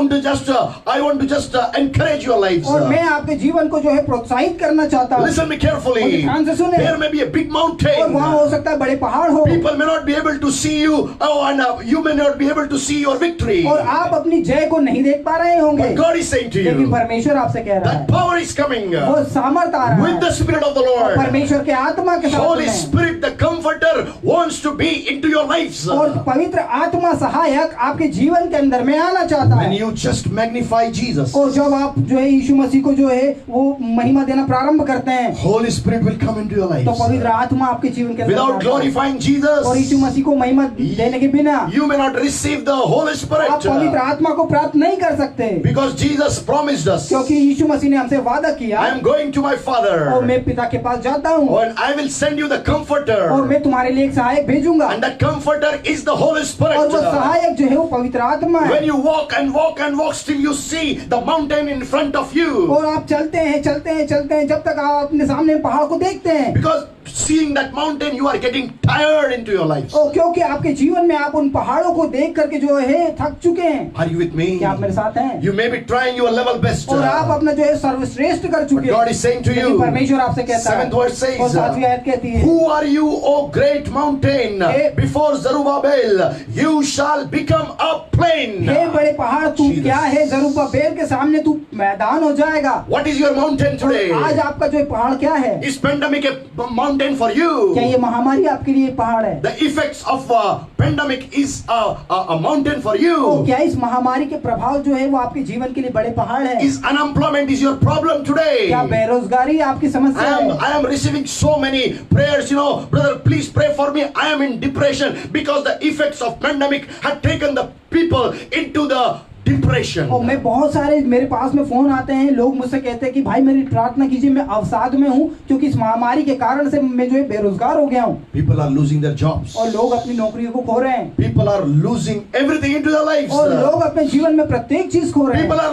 want to just encourage your lives. और मैं आपके जीवन को जो है प्रोत्साहित करना चाहता हूँ। Listen me carefully. मुझे ध्यान से सुने। There may be a big और mountain. वहाँ हो सकता है बड़े पहाड़ हो। People may not be able to see you. Oh, and you may not be able to see your victory. और आप अपनी जय को नहीं देख पा रहे होंगे। But God is saying to लेकिन you, परमेश्वर आपसे कह रहा that है, power is coming वो सामर्थ आ रहा with the है। Spirit of the और Lord. परमेश्वर के आत्मा के साथ Holy में। Spirit, the Comforter, wants to be into your lives. और पवित्र आत्मा सहायक आपके जीवन के अंदर में आना चाहता When है। you just magnify Jesus, और जब आप जो है यीशु मसीह को जो है वो महिमा देना प्रारंभ करते हैं, Holy Spirit will will come into your तो lives. पवित्र आत्मा आपके जीवन के अंदर Without आता है। glorifying और Jesus, यीशु मसीह को महिमा देने के बिना you may not receive the Holy आप Spirit. पवित्र आत्मा को प्राप्त नहीं कर सकते, Because Jesus promised us, क्योंकि यीशु मसीह ने हमसे वादा किया I am going to my और Father, मैं पिता के पास जाता हूँ and I will send you the और Comforter. मैं तुम्हारे लिए एक सहायक भेजूंगा, And that Comforter is the Holy और Spirit. वो सहायक जो है वो पवित्र आत्मा When है। you walk and walk and walk, still you see the mountain in front of you. और आप चलते हैं चलते हैं चलते हैं जब तक आप अपने सामने पहाड़ को देखते हैं, Because seeing that mountain, you are getting tired into your life. और क्योंकि आपके जीवन में आप उन पहाड़ों को देख करके जो है थक चुके हैं। Are you with me? क्या आप मेरे साथ हैं? You may be trying your level best. और आप अपना जो है सर्वश्रेष्ठ कर But चुके God हैं, is saying to लेकिन you, परमेश्वर आपसे कहता है, 7th verse और 7वीं says, आयत कहती है, Who are you, O great mountain? Hey- Before Zerubbabel, you shall become a plain. हे बड़े पहाड़ तू Jesus. क्या है, जरुब्बाबेल के सामने तू मैदान हो जाएगा। What is your mountain और today? आज आपका जो पहाड़ क्या है? Is pandemic a mountain for you? क्या ये महामारी आपके लिए पहाड़ है? The effects of pandemic is a mountain for तो you. क्या इस महामारी के प्रभाव जो है वो आपके जीवन के लिए बड़े पहाड़ है? Is unemployment is your problem today? क्या बेरोजगारी आपकी समस्या है? I am receiving so many prayers, brother, please pray for me. I am in depression because the effects of pandemic had taken the people into the depression. और मैं बहुत सारे मेरे पास में फोन आते हैं, लोग मुझसे कहते हैं कि भाई मेरी प्रार्थना कीजिए, मैं अवसाद में हूँ क्योंकि इस महामारी के कारण से मैं जो है बेरोजगार हो गया हूँ। People are losing their jobs. और लोग अपनी नौकरियों को खो रहे हैं, People are losing everything into their lives. और लोग अपने जीवन में प्रत्येक चीज खो रहे People हैं,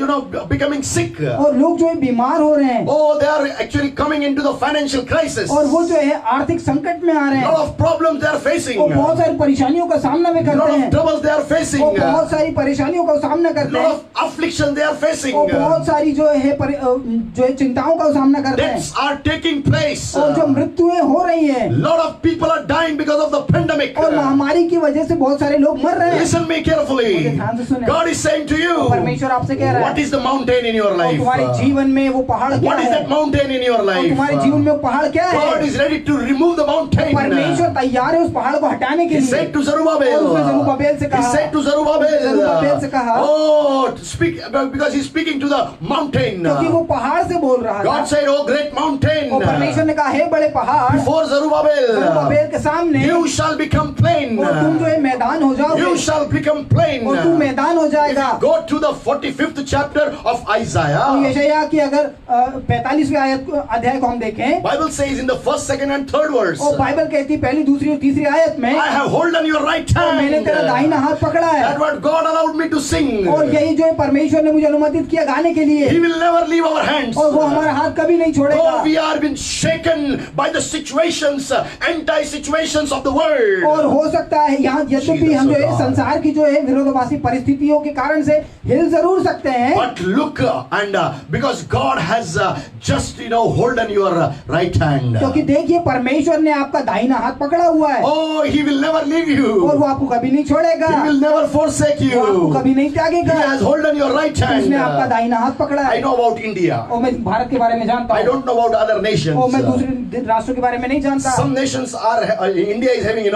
are becoming sick. और लोग जो है बीमार हो रहे हैं, Oh, they are actually coming into the financial crisis. और वो जो है आर्थिक संकट में आ रहे Lot हैं, of problems they are facing. और बहुत सारी परेशानियों का सामना भी Lot करते of हैं, troubles they are facing. और बहुत सारी परेशानियों का सामना करते Lot हैं, of affliction they are facing. और बहुत सारी जो है चिंताओं का सामना करते हैं, Deaths are taking place. और जो मृत्युएं हो रही हैं, Lot of people are dying because of the pandemic. और महामारी की वजह से बहुत सारे लोग मर रहे हैं। Listen me carefully. मुझे ध्यान से सुने। God is saying to you, परमेश्वर आपसे कह रहा what है, is the mountain in your और life? तुम्हारे जीवन में वो पहाड़ क्या What is है, that mountain in your और life? तुम्हारे जीवन में वो पहाड़ क्या God है। is ready to remove the mountain. परमेश्वर तैयार है उस पहाड़ को हटाने के He लिए। said to Zerubbabel. और उसने जरुब्बाबेल से He कहा, said to Zerubbabel. जरुब्बाबेल से कहा, Oh, speak because he's speaking to the mountain. क्योंकि वो पहाड़ से बोल रहा God था, said, "Oh great mountain, और परमेश्वर ने कहा, हे बड़े पहाड़, before Zerubbabel, जरुब्बाबेल के सामने you shall become plain. और तुम जो है मैदान हो जाओगे, You shall become plain." और तुम मैदान हो If जाएगा। you go to the 45th chapter of और Isaiah, यशायाह की अगर 45वें अध्याय को हम देखें, Bible says in the first, second, and third verse, और बाइबल कहती है पहली, दूसरी और तीसरी आयत में, I have hold on your right और मैंने hand. तेरा दाहिना हाथ पकड़ा है, That's what God allowed me to sing. और यही जो है परमेश्वर ने मुझे अनुमतित किया गाने के लिए, He will never leave our hands. और वो हमारा हाथ कभी नहीं छोड़ेगा। Though we are been shaken by the situations, anti-situations of the world. और हो सकता है यहाँ यद्यपि हम जो है संसार की जो है विरोधाभासी परिस्थितियों के कारण से हिल जरूर सकते हैं, But look, and because God has just hold on your right hand. क्योंकि देखिए परमेश्वर ने आपका दाहिना हाथ पकड़ा हुआ है, Oh, He will never leave और you. वो आपको कभी नहीं छोड़ेगा, He will never forsake वो आपको you. कभी नहीं He त्यागेगा। has hold on your right उसने आपका hand. दाहिना हाथ पकड़ा I है। know about India. और मैं भारत के बारे में जानता I हूँ, don't know about other nations. और मैं दूसरे राष्ट्रों के बारे में नहीं जानता। Some nations are India is having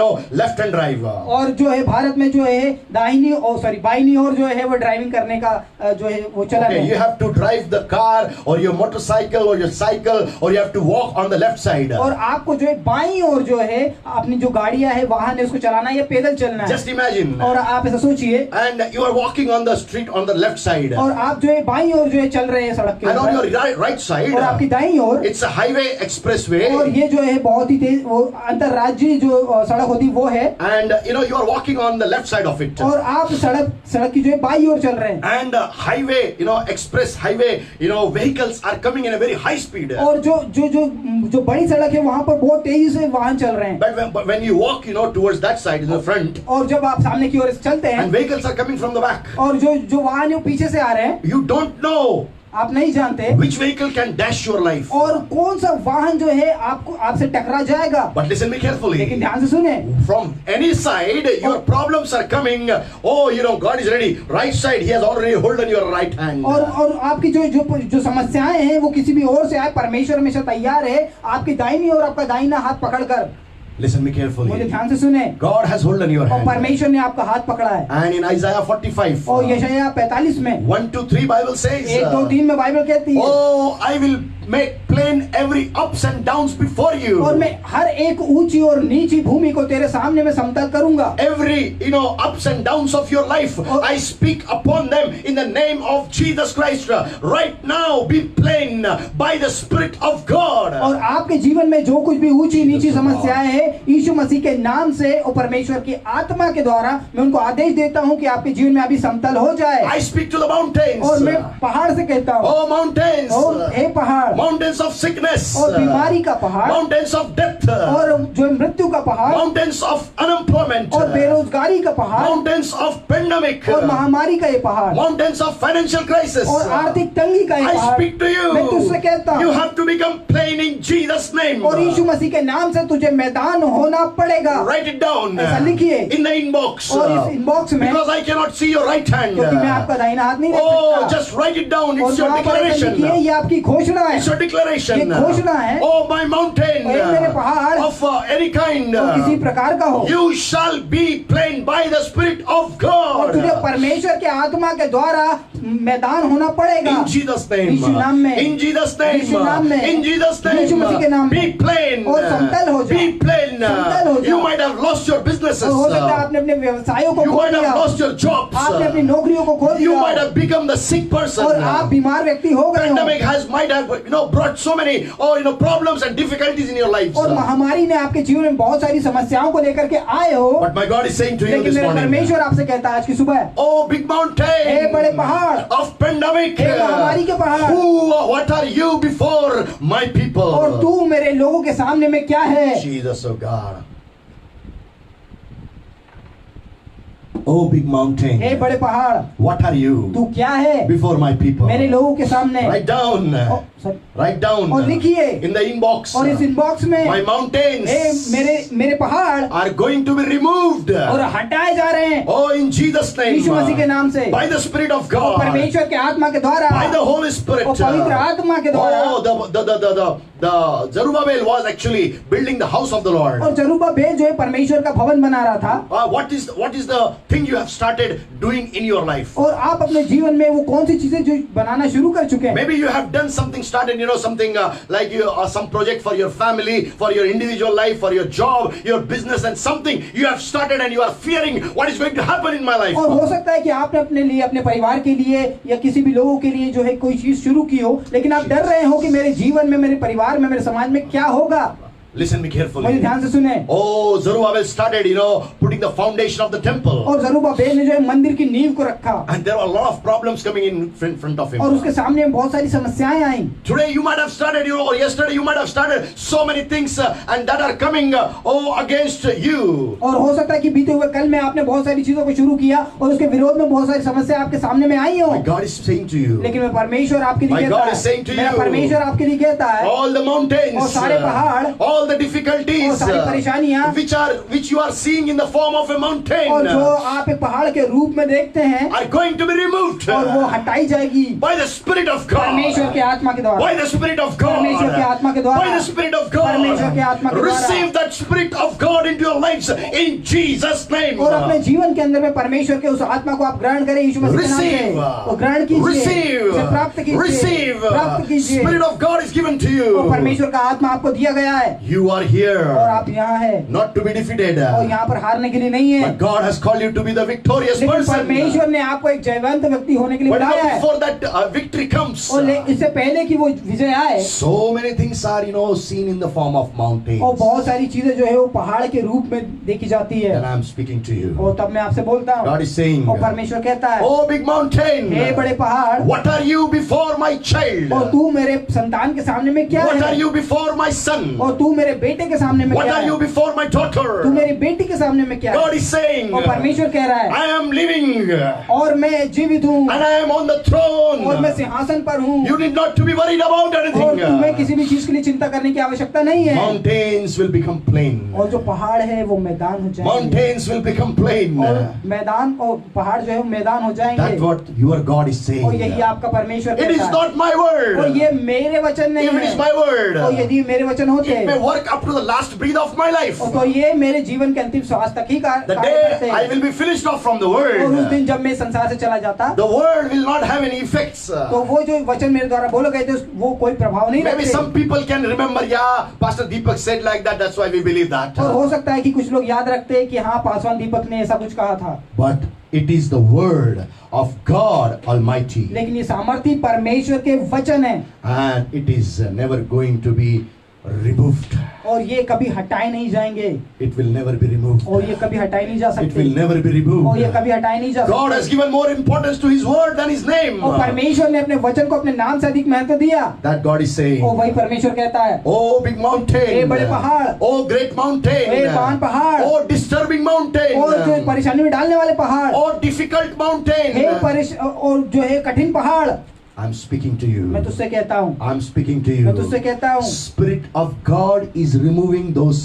left hand drive. और जो है भारत में जो है दाहिनी और बाईनी ओर जो है वो ड्राइविंग करने का जो है वो चलन Okay, you है, have to drive the car or your motorcycle or your cycle, or you have to walk on the left side. और आपको जो है बाईं ओर जो है अपनी जो गाड़ियां है वाहन है उसको चलाना है या पैदल चलना है। Just imagine. और आप ऐसा सोचिए, And you are walking on the street on the left side. और आप जो है बाईं ओर जो है चल रहे हैं सड़क के And on your ऊपर, right side, और आपकी दाईं ओर, it's a highway और expressway. ये जो है बहुत ही तेज वो अंतरराज्यीय जो सड़क होती है वो है, And you are walking on the left side of it. और आप सड़क की जो है बाईं ओर चल रहे हैं, And highway, express highway, vehicles are coming in a very high speed. और जो बड़ी सड़क है वहां पर बहुत तेजी से वाहन चल रहे हैं, But when you walk, towards that side in the front, और जब आप सामने की ओर चलते हैं and vehicles are coming from the back, और जो वाहन है वो पीछे से आ रहे हैं, you don't know आप नहीं जानते which vehicle can dash your life. और कौन सा वाहन जो है आपसे टकरा जाएगा। But listen me लेकिन carefully. ध्यान से सुने, From any side, your problems are coming. Oh, God is ready. Right side, He has already hold on your right hand. और आपकी जो समस्याएं हैं वो किसी भी ओर से आए, परमेश्वर हमेशा तैयार है आपकी दाहिनी ओर आपका दाहिना हाथ पकड़कर। Listen me मुझे carefully. ध्यान से सुने, God has hold on your और hand. परमेश्वर ने आपका हाथ पकड़ा है। And in Isaiah 45, और यशायाह 45 में 1 to 3 Bible says, 1, 2, 3 में बाइबल कहती है, Oh, I will make plain every ups and downs before you. और मैं हर एक ऊंची और नीची भूमि को तेरे सामने में समतल करूंगा। Every, ups and downs of your life, I speak upon them in the name of Jesus Christ. Right now, be plain by the Spirit of God. और आपके जीवन में जो कुछ भी ऊंची नीची समस्याएं हैं, यीशु मसीह के नाम से और परमेश्वर की आत्मा के द्वारा मैं उनको आदेश देता हूं कि आपके जीवन में अभी समतल हो जाए। I speak to the mountains. और मैं पहाड़ से कहता हूं, Oh mountains, हे पहाड़, mountains of sickness, और बीमारी का पहाड़, mountains of death, और जो मृत्यु का पहाड़, mountains of unemployment, और बेरोजगारी का पहाड़, mountains of pandemic, और महामारी का ये पहाड़, mountains of financial crisis. और आर्थिक तंगी का ये I पहाड़, speak to you. मैं तुझसे कहता You हूं, have to become plain in Jesus' name. और यीशु मसीह के नाम से तुझे मैदान होना पड़ेगा। Write it down ऐसा लिखिए in the inbox. और इस इनबॉक्स में, Because I cannot see your right hand. क्योंकि मैं आपका दाहिना हाथ नहीं देख Oh, सकता। just write it down. और It's your वहाँ पर ऐसा लिखिए, declaration. ये आपकी घोषणा है। It's your declaration. ये घोषणा है। Oh, my mountain और ये मेरे पहाड़, of any kind. तो किसी प्रकार का हो, You shall be plain by the Spirit of और तुझे God. परमेश्वर के आत्मा के द्वारा मैदान होना पड़ेगा। In Jesus' name. यीशु नाम में, In Jesus' name. यीशु नाम में, In Jesus' यीशु मसीह के नाम name. में, Be plain. और समतल हो जाओ। Be plain. समतल हो You जाओ। might have lost your businesses. और हो सकता है आपने अपने व्यवसायों को You खो might दिया, have lost your jobs. आपने अपनी नौकरियों को खो You दिया, might have become the sick person. और आप बीमार व्यक्ति हो गए हो, Pandemic might have brought so many problems and difficulties in your lives. और महामारी ने आपके जीवन में बहुत सारी समस्याओं को लेकर के आए हो, But my God is saying to you लेकिन this मेरा morning, परमेश्वर आपसे कहता है आज की सुबह, oh big mountain हे बड़े पहाड़, of pandemic, हे महामारी के पहाड़, what are you before my people? और तू मेरे लोगों के सामने में क्या है? Jesus, oh God. Oh big mountain, हे बड़े पहाड़, what are you तू क्या है before my people? मेरे लोगों के सामने? Write down. और- Write down और लिखिए in the inbox. और इस इनबॉक्स में, My mountains हे मेरे पहाड़ are going to be removed. और हटाए जा रहे हैं Oh, in Jesus' name. यीशु मसीह के नाम से, By the Spirit of और God. परमेश्वर के आत्मा के द्वारा, By the Holy Spirit. और पवित्र आत्मा के द्वारा। Oh, the Zerubbabel was actually building the house of the Lord. और जरुब्बाबेल जो है परमेश्वर का भवन बना रहा था। What is the thing you have started doing in your life? और आप अपने जीवन में वो कौन सी चीजें जो बनाना शुरू कर चुके हैं? Maybe you have done something, started, something like some project for your family, for your individual life, for your job, your business, and something you have started and you are fearing what is going to happen in my life. और हो सकता है कि आपने अपने लिए, अपने परिवार के लिए या किसी भी लोगों के लिए जो है कोई चीज शुरू की हो, लेकिन आप डर रहे हो कि मेरे जीवन में, मेरे परिवार में, मेरे समाज में क्या होगा। Listen me मुझे carefully. ध्यान से सुने। Oh, Zerubbabel started, putting the foundation of the temple. और जरुब्बाबेल ने जो है मंदिर की नींव को रखा, And there were a lot of problems coming in front of him. और उसके सामने बहुत सारी समस्याएं आई। Today you might have started, or yesterday you might have started so many things and that are coming against you. और हो सकता है कि बीते हुए कल में आपने बहुत सारी चीजों को शुरू किया और उसके विरोध में बहुत सारी समस्याएं आपके सामने में आई हो। My God is saying to you, लेकिन मैं परमेश्वर आपके लिए My कहता God is saying to है, मेरा you, परमेश्वर आपके लिए कहता है, all the mountains, और सारे पहाड़, all the difficulties, और सारी परेशानियां, which you are seeing in the form of a mountain, और जो आप एक पहाड़ के रूप में देखते हैं, are going to be removed और वो हटाई जाएगी by the Spirit of God. परमेश्वर के आत्मा के द्वारा। By the Spirit of God. परमेश्वर के आत्मा के द्वारा। By the Spirit of God. परमेश्वर के आत्मा के द्वारा। Receive that Spirit of God into your lives in Jesus' name. और अपने जीवन के अंदर में परमेश्वर के उस आत्मा को आप ग्रहण करें यीशु मसीह के नाम से, Receive. और ग्रहण कीजिए, Receive. उसे प्राप्त कीजिए, Receive. प्राप्त कीजिए। Spirit of God is given to और you. परमेश्वर का आत्मा आपको दिया गया है, You are और here आप यहाँ है, not to be defeated. और यहाँ पर हारने के लिए नहीं है, But God has called you to be the victorious लेकिन person. परमेश्वर ने आपको एक जयवंत व्यक्ति होने के लिए But बुलाया है। before that victory comes, और इससे पहले कि वो विजय आए, so many things are seen in the form of mountains. और बहुत सारी चीजें जो है वो पहाड़ के रूप में देखी जाती है। And I am speaking to you. और तब मैं आपसे बोलता हूँ, God is saying, और परमेश्वर कहता है, oh big mountain, हे बड़े पहाड़, what are you before my child? और तू मेरे संतान के सामने में क्या What are है? you before my son? और तू मेरे बेटे के सामने में What क्या are you है? before my तू daughter? मेरी बेटी के सामने में क्या God है? is saying, और परमेश्वर कह रहा है, I am living और मैं जीवित हूँ, and I am on the और मैं throne. सिंहासन पर हूँ, You need not to be worried about और तुम्हें anything. किसी भी चीज के लिए चिंता करने की आवश्यकता नहीं है। Mountains will become plain. और जो पहाड़ है वो मैदान हो जाएंगे, Mountains will become plain. और मैदान और पहाड़ जो है वो मैदान हो जाएंगे, That's what your God is और saying. यही आपका परमेश्वर It is कहता है। not my और word. ये मेरे वचन नहीं If it is है, my word, और यदि मेरे वचन होते it may work up to the last breath of my life. और तो ये मेरे जीवन के अंतिम श्वास तक ही The कार्य करते day I हैं। will be finished off from the और उस world, दिन जब मैं संसार से चला जाता, the word will not have any effects. तो वो जो वचन मेरे द्वारा बोले गए थे वो कोई प्रभाव नहीं Maybe रखते। some people can remember, yeah, Pastor Deepak said like that, that's why we believe that. और हो सकता है कि कुछ लोग याद रखते हैं कि हाँ पासवान दीपक ने ऐसा कुछ कहा था, But it is the word of God Almighty, लेकिन ये सामर्थ्य परमेश्वर के वचन है and it is never going to be removed. और ये कभी हटाए नहीं जाएंगे, It will never be removed. और ये कभी हटाए नहीं जा It सकते, will never be और ये removed. कभी हटाए नहीं जा God has सकते। given more importance to His word than His name. और परमेश्वर ने अपने वचन को अपने नाम से अधिक महत्व दिया। That God is saying, और वही परमेश्वर कहता है, oh big mountain, ए बड़े पहाड़, oh great mountain, ए महान पहाड़, oh disturbing mountain, और जो परेशानी में डालने वाले पहाड़, oh difficult mountain. और जो है कठिन पहाड़, I'm speaking to मैं you. तुझसे कहता हूँ, I'm speaking to मैं तुझसे you. कहता हूँ, Spirit of God is removing those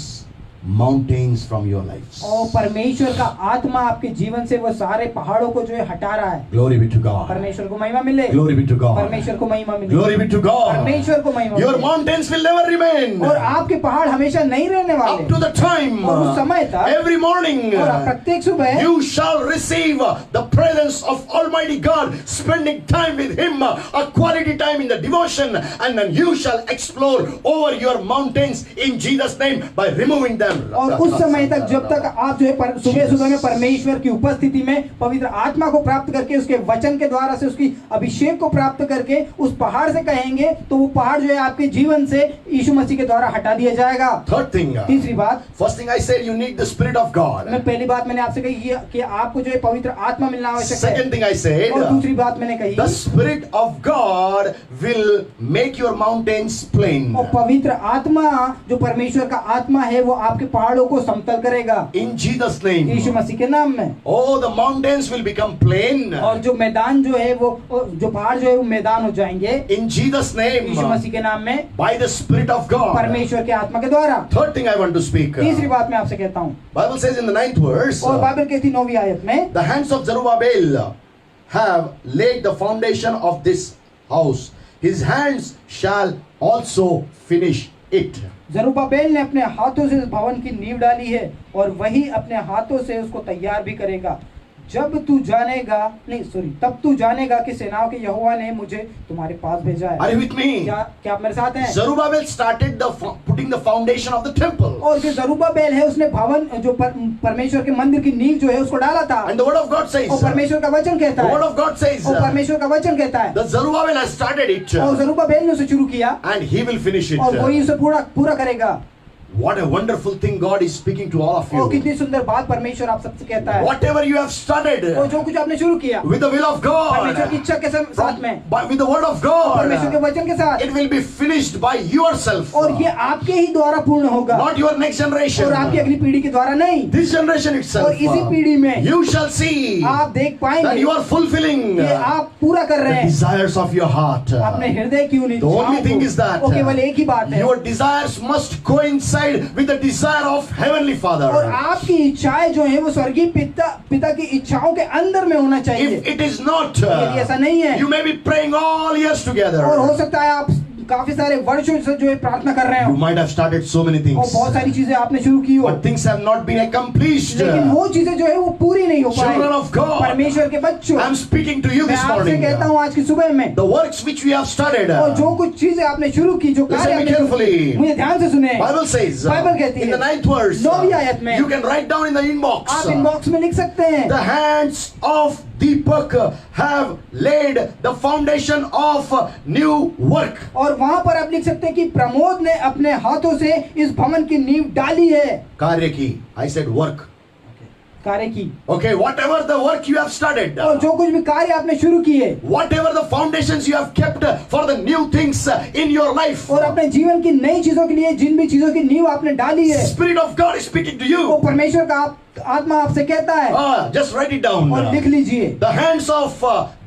mountains from your lives. और परमेश्वर का आत्मा आपके जीवन से वो सारे पहाड़ों को जो है हटा रहा है। Glory be to God. परमेश्वर को महिमा मिले, Glory be to God. परमेश्वर को महिमा मिले, Glory be to God. परमेश्वर को महिमा Your मिले। mountains will never remain. और आपके पहाड़ हमेशा नहीं रहने Up वाले, to the time, और उस समय तक, every morning, और प्रत्येक सुबह you shall receive the presence of Almighty God, spending time with Him, a quality time in the devotion, and then you shall explore over your mountains in Jesus' name by removing them. और उस समय तक जब तक आप जो है सुबह सुबह में परमेश्वर की उपस्थिति में पवित्र आत्मा को प्राप्त करके उसके वचन के द्वारा से उसकी अभिषेक को प्राप्त करके उस पहाड़ से कहेंगे तो वो पहाड़ जो है आपके जीवन से यीशु मसीह के द्वारा हटा दिया जाएगा। Third thing, तीसरी बात, first thing I said, you need the Spirit of God. मैं पहली बात मैंने आपसे कही कि आपको जो है पवित्र आत्मा मिलना आवश्यक है। Second thing I said, और दूसरी बात मैंने कही, the Spirit of God will make your mountains plain. और पवित्र आत्मा जो परमेश्वर का आत्मा है वो आपके पहाड़ों को समतल करेगा In Jesus' name. यीशु मसीह के नाम में। Oh, the mountains will become plain. और जो मैदान जो है वो जो पहाड़ जो है वो मैदान हो जाएंगे In Jesus' name. यीशु मसीह के नाम में, By the Spirit of God. परमेश्वर के आत्मा के द्वारा। Third thing I want to speak. तीसरी बात मैं आपसे कहता हूँ, Bible says in the 9th verse, और बाइबल कहती 9वीं आयत में, the hands of Zerubbabel have laid the foundation of this house. His hands shall also finish it. Zerubbabel ने अपने हाथों से इस भवन की नींव डाली है और वही अपने हाथों से उसको तैयार भी करेगा। तब तू जानेगा कि सेनाओं के यहोवा ने मुझे तुम्हारे पास भेजा है। Are you with me? क्या आप मेरे साथ हैं? Zerubbabel started putting the foundation of the temple. और जो जरुब्बाबेल है उसने भवन जो परमेश्वर के मंदिर की नींव जो है उसको डाला था। And the word of God says, और परमेश्वर का वचन कहता the है, word of God says, और परमेश्वर का वचन कहता है, the Zerubbabel has started it, और जरुब्बाबेल ने उसे शुरू किया and he will finish it. और वही उसे पूरा करेगा। What a wonderful thing God is speaking to all of और you. कितनी सुंदर बात परमेश्वर आप सबसे कहता है। Whatever you have started और जो कुछ आपने शुरू किया with the will of परमेश्वर की God, इच्छा के साथ में, with the word of परमेश्वर के God, वचन के साथ, it will be finished by yourself, और ये आपके ही द्वारा पूर्ण होगा, not your next generation. और आपकी अगली पीढ़ी के द्वारा नहीं। This generation और itself, इसी पीढ़ी में you shall see आप देख that पाएंगे you are fulfilling कि आप पूरा कर रहे the हैं desires of your heart. अपने हृदय की उन The only thing is इच्छाओं that को। वो केवल एक ही बात है, your desires must coincide with the desire of Heavenly और Father. आपकी इच्छाएं जो है वो स्वर्गीय पिता की इच्छाओं के अंदर में होना चाहिए। If it is not, यदि ऐसा नहीं है, you may be praying all years together. और हो सकता है आप काफी सारे वर्षों से जो है प्रार्थना कर रहे You हो might have started so many और things, बहुत सारी चीजें आपने शुरू की हो, but things have not been accomplished. लेकिन वो चीजें जो है वो पूरी नहीं हो Children पाई। of God, परमेश्वर के बच्चों, I'm speaking to you मैं this आपसे morning. कहता हूँ आज की सुबह में, The works which we have started, और जो कुछ चीजें आपने शुरू की, जो कार्य Listen me आपने शुरू carefully. की, मुझे ध्यान से सुने। Bible says, बाइबल कहती in the है 9th verse, 9वीं आयत में, you can write down in the inbox, आप इनबॉक्स में लिख सकते हैं, the hands of Deepak have laid the foundation of new work. और वहां पर आप लिख सकते हैं कि प्रमोद ने अपने हाथों से इस भवन की नींव डाली है। कार्य की, I said work. कार्य की, Okay, whatever the work you have started, और जो कुछ भी कार्य आपने शुरू किए, whatever the foundations you have kept for the new things in your life, और अपने जीवन की नई चीजों के लिए जिन भी चीजों की नींव आपने डाली है, Spirit of God is speaking to वो you. परमेश्वर का आत्मा आपसे कहता है, Just write it down. और लिख लीजिए। The hands of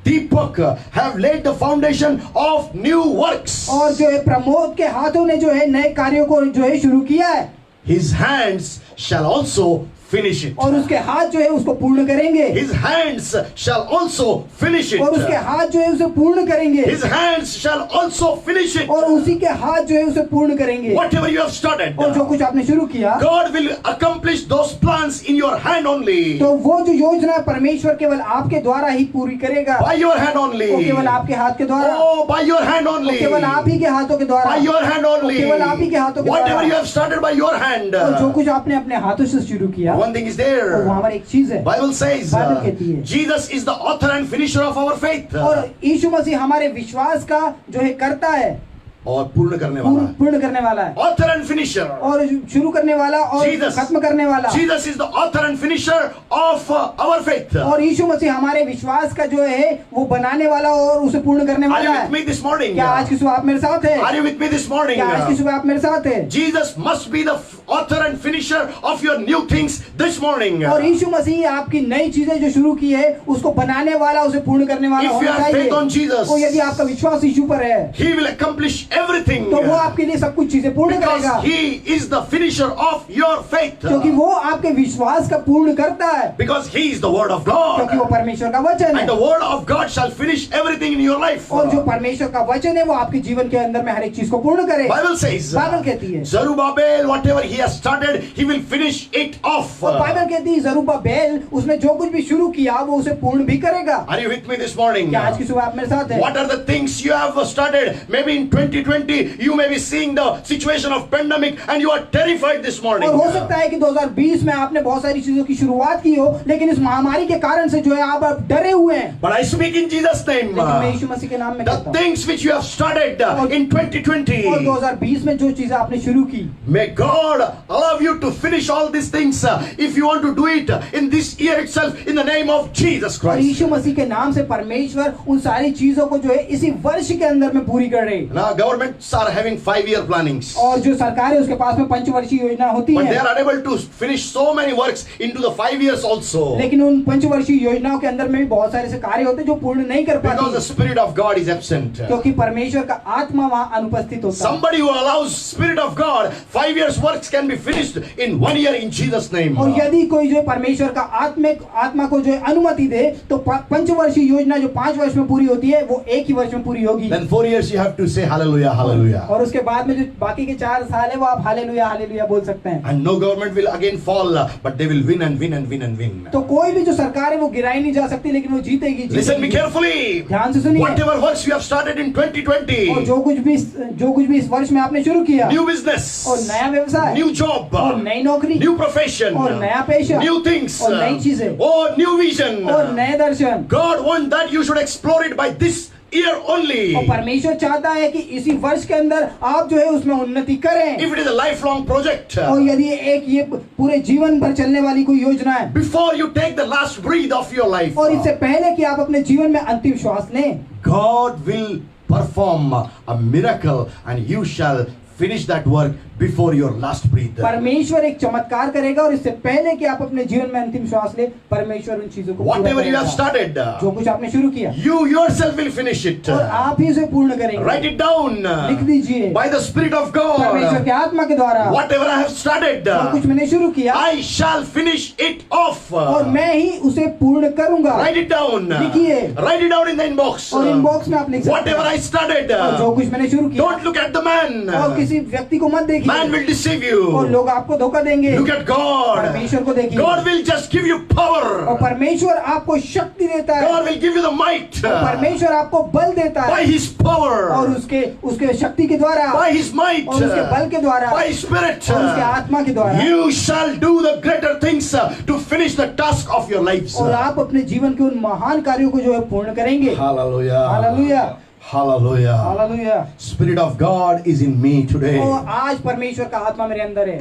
Deepak have laid the foundation of new works. और जो है प्रमोद के हाथों ने जो है नए कार्यों को जो है शुरू किया है, His hands shall also finish it. और उसके हाथ जो है उसको पूर्ण करेंगे, His hands shall also finish it. और उसके हाथ जो है उसे पूर्ण करेंगे, His hands shall also finish it. और उसी के हाथ जो है उसे पूर्ण करेंगे। Whatever you have started, और जो कुछ आपने शुरू किया, God will accomplish those plans in your hand only. तो वो जो योजना है परमेश्वर केवल आपके द्वारा ही पूरी करेगा, By your hand only. वो केवल आपके हाथ के द्वारा, Oh, by your hand वो only. केवल आप ही के हाथों के द्वारा, By your hand only. केवल आप ही के हाथों के Whatever द्वारा। you have started by your hand. और जो कुछ आपने अपने हाथों से शुरू किया, One thing is और there. वहाँ पर एक चीज है, Bible says बाइबल कहती है, Jesus is the author and finisher of our faith. और यीशु मसीह हमारे विश्वास का जो है करता है, और पूर्ण करने वाला है. पूर्ण करने वाला है, Author and finisher. और शुरू करने वाला और Jesus. खत्म करने वाला। Jesus is the author and finisher of our faith. और यीशु मसीह हमारे विश्वास का जो है वो बनाने वाला और उसे पूर्ण करने Are वाला you है। with me this morning? क्या आज की सुबह आप मेरे साथ हैं? Are you with me this morning? क्या आज की सुबह आप मेरे साथ हैं? Jesus must be the author and finisher of your new things this morning. और यीशु मसीह आपकी नई चीजें जो शुरू की है उसको बनाने वाला, उसे पूर्ण करने वाला If you होना have faith on चाहिए। Jesus, और यदि आपका विश्वास यीशु पर है He will accomplish everything. तो वो आपके लिए सब कुछ चीजें पूर्ण करेगा, Because He is the finisher of your faith. क्योंकि वो आपके विश्वास का पूर्ण करता है, Because He is the word of क्योंकि वो God. परमेश्वर का वचन है। And the word of God shall finish everything in your life. और जो परमेश्वर का वचन है वो आपके जीवन के अंदर में हर एक चीज को पूर्ण करे। Bible says, बाइबल कहती है, Zerubbabel, whatever he has started, he will finish it off. और बाइबल कहती है जरूब्बाबेल उसने जो कुछ भी शुरू किया वो उसे पूर्ण भी करेगा। Are you with me this morning? क्या आज की सुबह आप मेरे साथ हैं? What are the things you have started? Maybe in 2020 you may be seeing the situation of pandemic and you are terrified this morning. और हो सकता है कि 2020 में आपने बहुत सारी चीजों की शुरुआत की हो, लेकिन इस महामारी के कारण से जो है आप डरे हुए हैं। But I speak in Jesus' name. लेकिन मैं यीशु मसीह के नाम में The कहता हूँ, things which you have started in 2020, और 2020 में जो चीजें आपने शुरू की, may God allow you to finish all these things if you want to do it in this year itself in the name of Jesus और Christ. यीशु मसीह के नाम से परमेश्वर उन सारी चीजों को जो है इसी वर्ष के अंदर में पूरी कर रहे। Now governments are having 5-year plannings. और जो सरकार है उसके पास में पंचवर्षीय योजना होती But they है, are unable to finish so many works into the 5 years also. लेकिन उन पंचवर्षीय योजनाओं के अंदर में भी बहुत सारे से कार्य होते हैं जो पूर्ण नहीं कर Because the पाते, Spirit of God is absent. क्योंकि परमेश्वर का आत्मा वहाँ अनुपस्थित होता है। Somebody who allows Spirit of God, 5 years works can be finished in 1 year in Jesus' name. और यदि कोई जो है परमेश्वर का आत्मा को जो है अनुमति दे तो पंचवर्षीय योजना जो 5 वर्ष में पूरी होती है वो 1 ही वर्ष में पूरी होगी। Then 4 years you have to say hallelujah, hallelujah. और उसके बाद में जो बाकी के 4 साल है वो आप हालेलुया हालेलुया बोल सकते हैं। And no government will again fall, but they will win and win and win and win. तो कोई भी जो सरकार है वो गिराई नहीं जा सकती, लेकिन वो जीतेगी। Listen me carefully. ध्यान से सुनिए। Whatever works you have started in 2020, और जो कुछ भी इस वर्ष में आपने शुरू किया, new business, और नया व्यवसाय, new job, और नई नौकरी, new profession, और नया पेशा, new things, और नई चीजें, oh, new vision. और नए दर्शन, God wants that you should explore it by this year only. और परमेश्वर चाहता है कि इसी वर्ष के अंदर आप जो है उसमें उन्नति करें। If it is a lifelong project, और यदि ये पूरे जीवन भर चलने वाली कोई योजना है, before you take the last breath of your life, और इससे पहले कि आप अपने जीवन में अंतिम श्वास लें, God will perform a miracle and you shall finish that work before your last breath. परमेश्वर एक चमत्कार करेगा और इससे पहले कि आप अपने जीवन में अंतिम श्वास ले, परमेश्वर उन चीजों को पूरा Whatever you have करेगा। started, जो कुछ आपने शुरू किया, you yourself will finish it. और आप ही उसे पूर्ण करेंगे। Write it down. लिख दीजिए, By the Spirit of परमेश्वर God. के आत्मा के द्वारा Whatever I have started, जो कुछ मैंने शुरू किया, I shall finish it off. और मैं ही उसे पूर्ण करूंगा। Write it down. लिखिए। Write it down in the inbox. और इनबॉक्स में आप लिख सकते Whatever I हैं। started, और जो कुछ मैंने शुरू किया, don't look at the man. और किसी व्यक्ति को मत देखिए, Man will deceive और you. लोग आपको धोखा देंगे। Look at God. परमेश्वर को देखिए, God will just give you और power. परमेश्वर आपको शक्ति देता है, God will give you the might. और परमेश्वर आपको बल देता By है, His power. और उसके शक्ति के द्वारा, By His might. और उसके बल के द्वारा, By His Spirit. और उसके आत्मा के द्वारा, You shall do the greater things to finish the task of your lives. और आप अपने जीवन के उन महान कार्यों को जो है पूर्ण करेंगे। Hallelujah. Hallelujah, Hallelujah. Hallelujah. Spirit of God is in me today. और आज परमेश्वर का आत्मा मेरे अंदर है,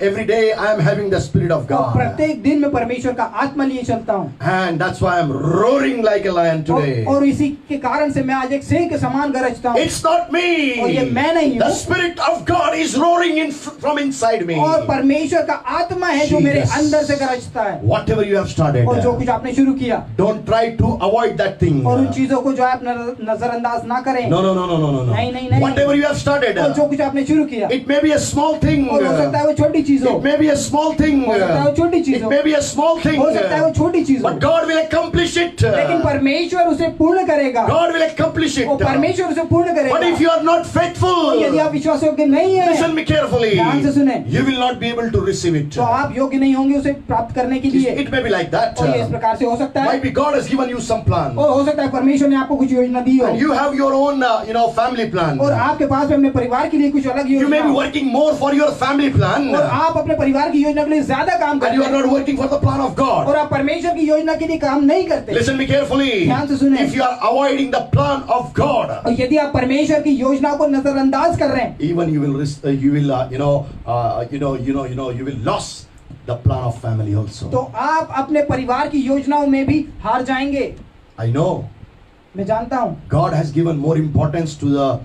Every day I am having the Spirit of और God. प्रत्येक दिन मैं परमेश्वर का आत्मा लिए चलता हूँ, And that's why I'm roaring like a lion today. और इसी के कारण से मैं आज एक सिंह के समान गरजता हूँ। It's not me. और ये मैं नहीं The हूँ, Spirit of God is roaring from inside me. और परमेश्वर का आत्मा है जो मेरे Jesus. अंदर से गरजता है। Whatever you have started, और जो कुछ आपने शुरू किया, don't try to avoid that thing. और उन चीजों को जो है आप नजरअंदाज नजरअंदाज ना करें। No, no, no, no, no, no, no. नहीं, नहीं, नहीं। Whatever you have started, और जो कुछ आपने शुरू किया, it may be a small thing. और हो सकता है वो छोटी चीज हो, It may be a small thing. हो सकता है वो छोटी चीज It हो, may be a small thing. हो सकता है वो छोटी चीज हो, But God will accomplish it. लेकिन परमेश्वर उसे पूर्ण करेगा। God will accomplish it. वो परमेश्वर उसे पूर्ण But करेगा। if you are not faithful, और यदि आप विश्वास योग्य नहीं है, listen me carefully. ध्यान से सुने, You will not be able to receive it. तो आप योग्य नहीं होंगे उसे प्राप्त करने के लिए। It may be like that. और ये इस प्रकार से हो सकता है, Might be God has given you some plan. और हो सकता है परमेश्वर ने आपको कुछ योजना दी हो, And you have your own, family plan. और आपके पास में अपने परिवार के लिए कुछ अलग You may योजना be हो, working more for your family plan. और आप अपने परिवार की योजना के लिए ज्यादा काम And करते you are हैं, not working for the plan of God. और आप परमेश्वर की योजना के लिए काम नहीं करते। Listen me carefully. ध्यान से सुने। If you are avoiding the plan of God, और यदि आप परमेश्वर की योजना को नजरअंदाज कर रहे हैं, even you will you will lose the plan of family also. तो आप अपने परिवार की योजनाओं में भी हार जाएंगे। I know मैं जानता हूँ, God has given more importance to the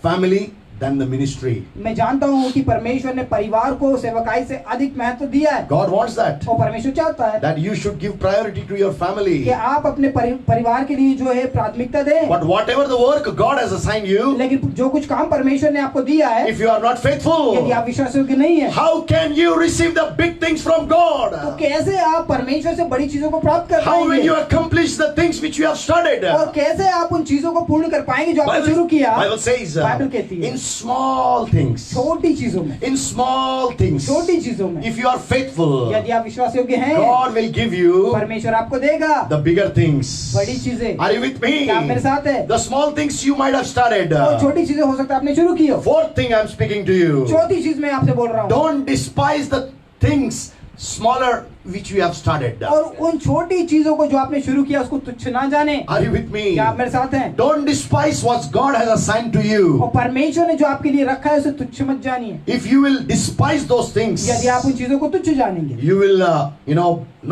family than the ministry. मैं जानता हूँ कि परमेश्वर ने परिवार को सेवकाई से अधिक महत्व दिया है, God wants that. और परमेश्वर चाहता है That you should give priority to your family. कि आप अपने परिवार के लिए जो है प्राथमिकता दें। But whatever the work God has assigned you, लेकिन जो कुछ काम परमेश्वर ने आपको दिया है, if you are not faithful, यदि आप विश्वास योग्य नहीं है, how can you receive the big things from तो God? कैसे आप परमेश्वर से बड़ी चीजों को प्राप्त कर How will you पाएंगे, accomplish the things which you have started? और कैसे आप उन चीजों को पूर्ण कर पाएंगे जो आपने शुरू किया। Bible says, बाइबल कहती है, in small things, छोटी चीजों में, in small things, छोटी चीजों में if you are faithful, यदि आप विश्वास योग्य हैं, God will give you परमेश्वर आपको देगा the bigger things. बड़ी चीजें। Are you with me? क्या आप मेरे साथ है? The small things you might have started. और छोटी चीजें हो सकता है आपने शुरू की हो। Fourth thing I'm speaking to you. चौथी चीज मैं आपसे बोल रहा हूँ, Don't despise the things smaller which you have started. और उन छोटी चीजों को जो आपने शुरू किया उसको तुच्छ ना जाने। Are you with me? क्या आप मेरे साथ हैं? Don't despise what God has assigned to you. और परमेश्वर ने जो आपके लिए रखा है उसे तुच्छ मत जानिए। If you will despise those things, यदि आप उन चीजों को तुच्छ जानेंगे, you will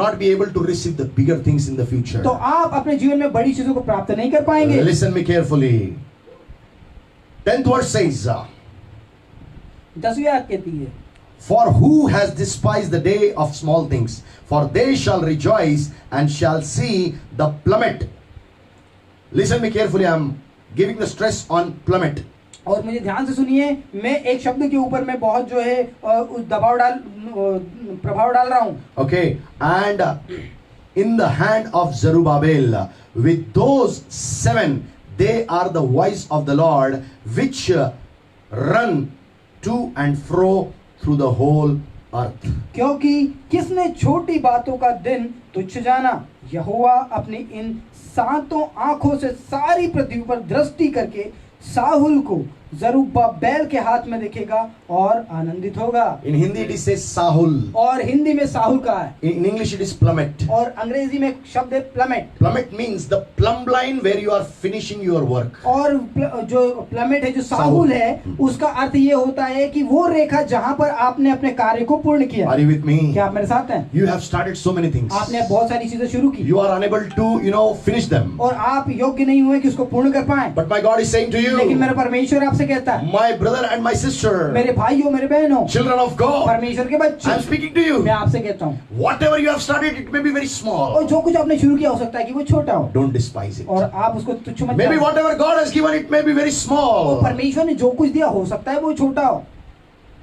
not be able to receive the bigger things in the future. तो आप अपने जीवन में बड़ी चीजों को प्राप्त नहीं कर पाएंगे। Listen me carefully. 10th verse says, 10वीं आयत कहती है, for who has despised the day of small things? For they shall rejoice and shall see the plummet. Listen me carefully. I'm giving the stress on plummet. और मुझे ध्यान से सुनिए, मैं एक शब्द के ऊपर मैं बहुत जो है प्रभाव डाल रहा हूँ। Okay, and in the hand of Zerubbabel, with those 7, they are the voice of the Lord, which run to and fro through the whole earth. क्योंकि किसने छोटी बातों का दिन तुच्छ जाना, यहोवा अपनी इन 7 आंखों से सारी पृथ्वी पर दृष्टि करके साहुल को जरुब्बाबेल के हाथ में देखेगा और आनंदित होगा। In Hindi it says Sahul. और हिंदी में साहुल का है, In English it is plummet. और अंग्रेजी में शब्द है plummet. Plummet means the plumb line where you are finishing your work. और जो प्लमेट है, जो साहुल है, उसका अर्थ ये होता है कि वो रेखा जहां पर आपने अपने कार्य को पूर्ण किया। Are you with me? क्या आप मेरे साथ हैं? You have started so many things. आपने बहुत सारी चीजें शुरू की, You are unable to, finish them. और आप योग्य नहीं हुए कि उसको पूर्ण कर पाए। But my God is saying to लेकिन you, मेरा परमेश्वर आपसे कहता है, my brother and my sister, मेरे भाइयों मेरे बहनों, children of God, परमेश्वर के बच्चे, I'm speaking to you. मैं आपसे कहता हूँ, Whatever you have started, it may be very और small. जो कुछ आपने शुरू किया हो सकता है कि वो छोटा हो, Don't despise it. और आप उसको तुच्छ मत Maybe जानिए। whatever God has given, it may be very और small. परमेश्वर ने जो कुछ दिया हो सकता है वो छोटा हो,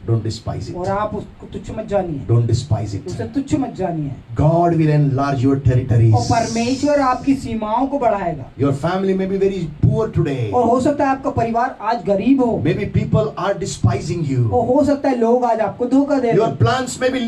Don't despise और it. आप उसको तुच्छ मत जानिए, Don't despise it. उसे तुच्छ मत जानिए। God will enlarge your territories. और परमेश्वर आपकी सीमाओं को बढ़ाएगा। Your family may be very poor today. और हो सकता है आपका परिवार आज गरीब हो, Maybe people are despising you. और हो सकता है लोग आज आपको धोखा दे रहे Your हो, plans may be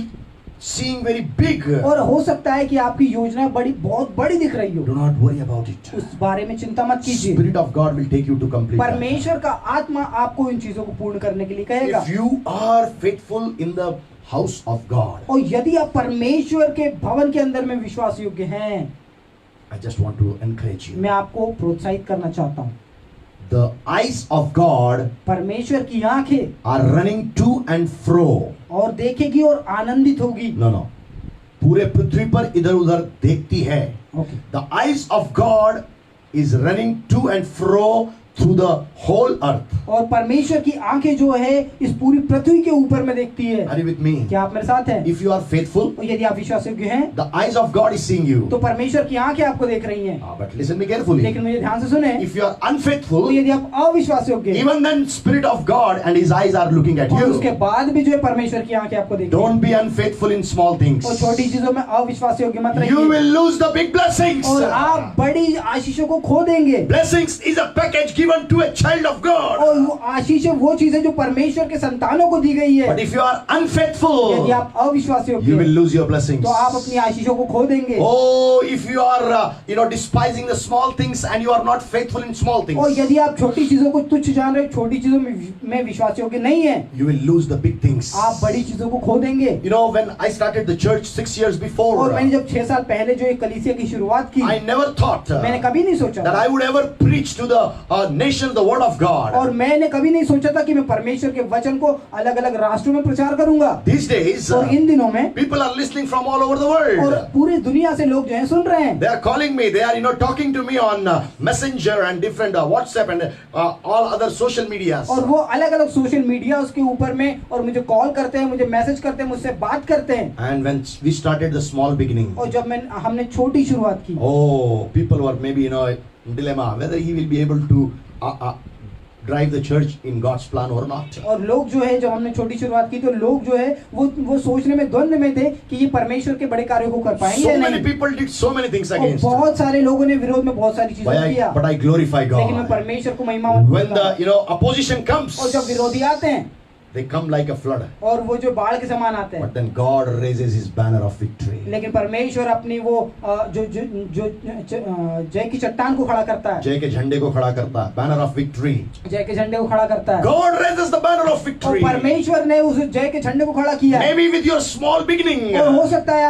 seeing very big. और हो सकता है कि आपकी योजना बहुत बड़ी दिख रही Do हो। not worry about it. उस बारे में चिंता मत कीजिए। Spirit of God will take you to complete that. परमेश्वर का आत्मा आपको इन चीजों को पूर्ण करने के लिए कहेगा। If you are faithful in the house of God, और यदि आप परमेश्वर के भवन के अंदर में विश्वास योग्य हैं, I just want to encourage you. मैं आपको प्रोत्साहित करना चाहता हूँ। The eyes of God परमेश्वर की आंखें are running to and fro. और देखेगी और आनंदित होगी। No, no. पूरे पृथ्वी पर इधर उधर देखती है। Okay, The eyes of God is running to and fro through the whole earth. और परमेश्वर की आंखें जो है इस पूरी पृथ्वी के ऊपर में देखती है। Are you with me? क्या आप मेरे साथ हैं? If you are faithful, और यदि आप विश्वासयोग्य हैं the eyes of God is seeing you. तो परमेश्वर की आंखें आपको देख रही हैं। But listen me carefully. लेकिन मुझे ध्यान से सुने, If you are तो unfaithful, यदि आप अविश्वासयोग्य हैं, even then Spirit of God and His eyes are looking at और उसके you. बाद भी जो है परमेश्वर की आंखें आपको देखती हैं। Don't be unfaithful in small things. और छोटी चीजों में अविश्वासयोग्य मत You रहिए, will lose the big blessings. और आप बड़ी आशीषों को खो देंगे। Blessings is a package given to a child of God. और वो आशीषें वो चीजें जो परमेश्वर के संतानों को दी गई है। But if you are unfaithful, यदि आप अविश्वासयोग्य you will हैं, lose your blessings. तो आप अपनी आशीषों को खो देंगे। Oh, if you are, despising the small things and you are not faithful in small और things, यदि आप छोटी चीजों को तुच्छ जान रहे, छोटी चीजों में विश्वासयोग्य नहीं है, you will lose the big things. आप बड़ी चीजों को खो देंगे। When I started the church 6 years before, और मैंने जब 6 साल पहले जो एक कलीसिया की शुरुआत की, I never thought मैंने कभी नहीं सोचा that I would ever preach to the nation the word of God. और मैंने कभी नहीं सोचा था कि मैं परमेश्वर के वचन को अलग अलग राष्ट्रों में प्रचार करूंगा। These days, और इन दिनों में people are listening from all over the और world. पूरी दुनिया से लोग जो है सुन रहे हैं। They are calling me. They are, talking to me on Messenger and different WhatsApp and all other social medias. और वो अलग अलग सोशल मीडिया उसके ऊपर में और मुझे कॉल करते हैं, मुझे मैसेज करते हैं, मुझसे बात करते हैं। And when we started the small beginning, और जब हमने छोटी शुरुआत की, people were maybe in dilemma whether he will be able to drive the church in God's plan or not. और लोग जो है जब हमने छोटी शुरुआत की तो लोग जो है वो सोचने में द्वंद में थे कि ये परमेश्वर के बड़े कार्यों को कर पाएंगे या So many नहीं। people did so many things और against. बहुत सारे लोगों ने विरोध में बहुत सारी चीजें किया, But I glorify लेकिन मैं God. परमेश्वर को महिमा When the opposition comes, और जब विरोधी आते हैं they come like a flood. और वो जो बाढ़ के समान आते हैं, But then God raises His banner of victory. लेकिन परमेश्वर अपनी वो जो जो जो जय की चट्टान को खड़ा करता है, जय के झंडे को खड़ा करता है, banner of victory. जय के झंडे को खड़ा करता है। God raises the banner of और victory. परमेश्वर ने उस जय के झंडे को खड़ा किया है। Maybe with your small beginning, और हो सकता है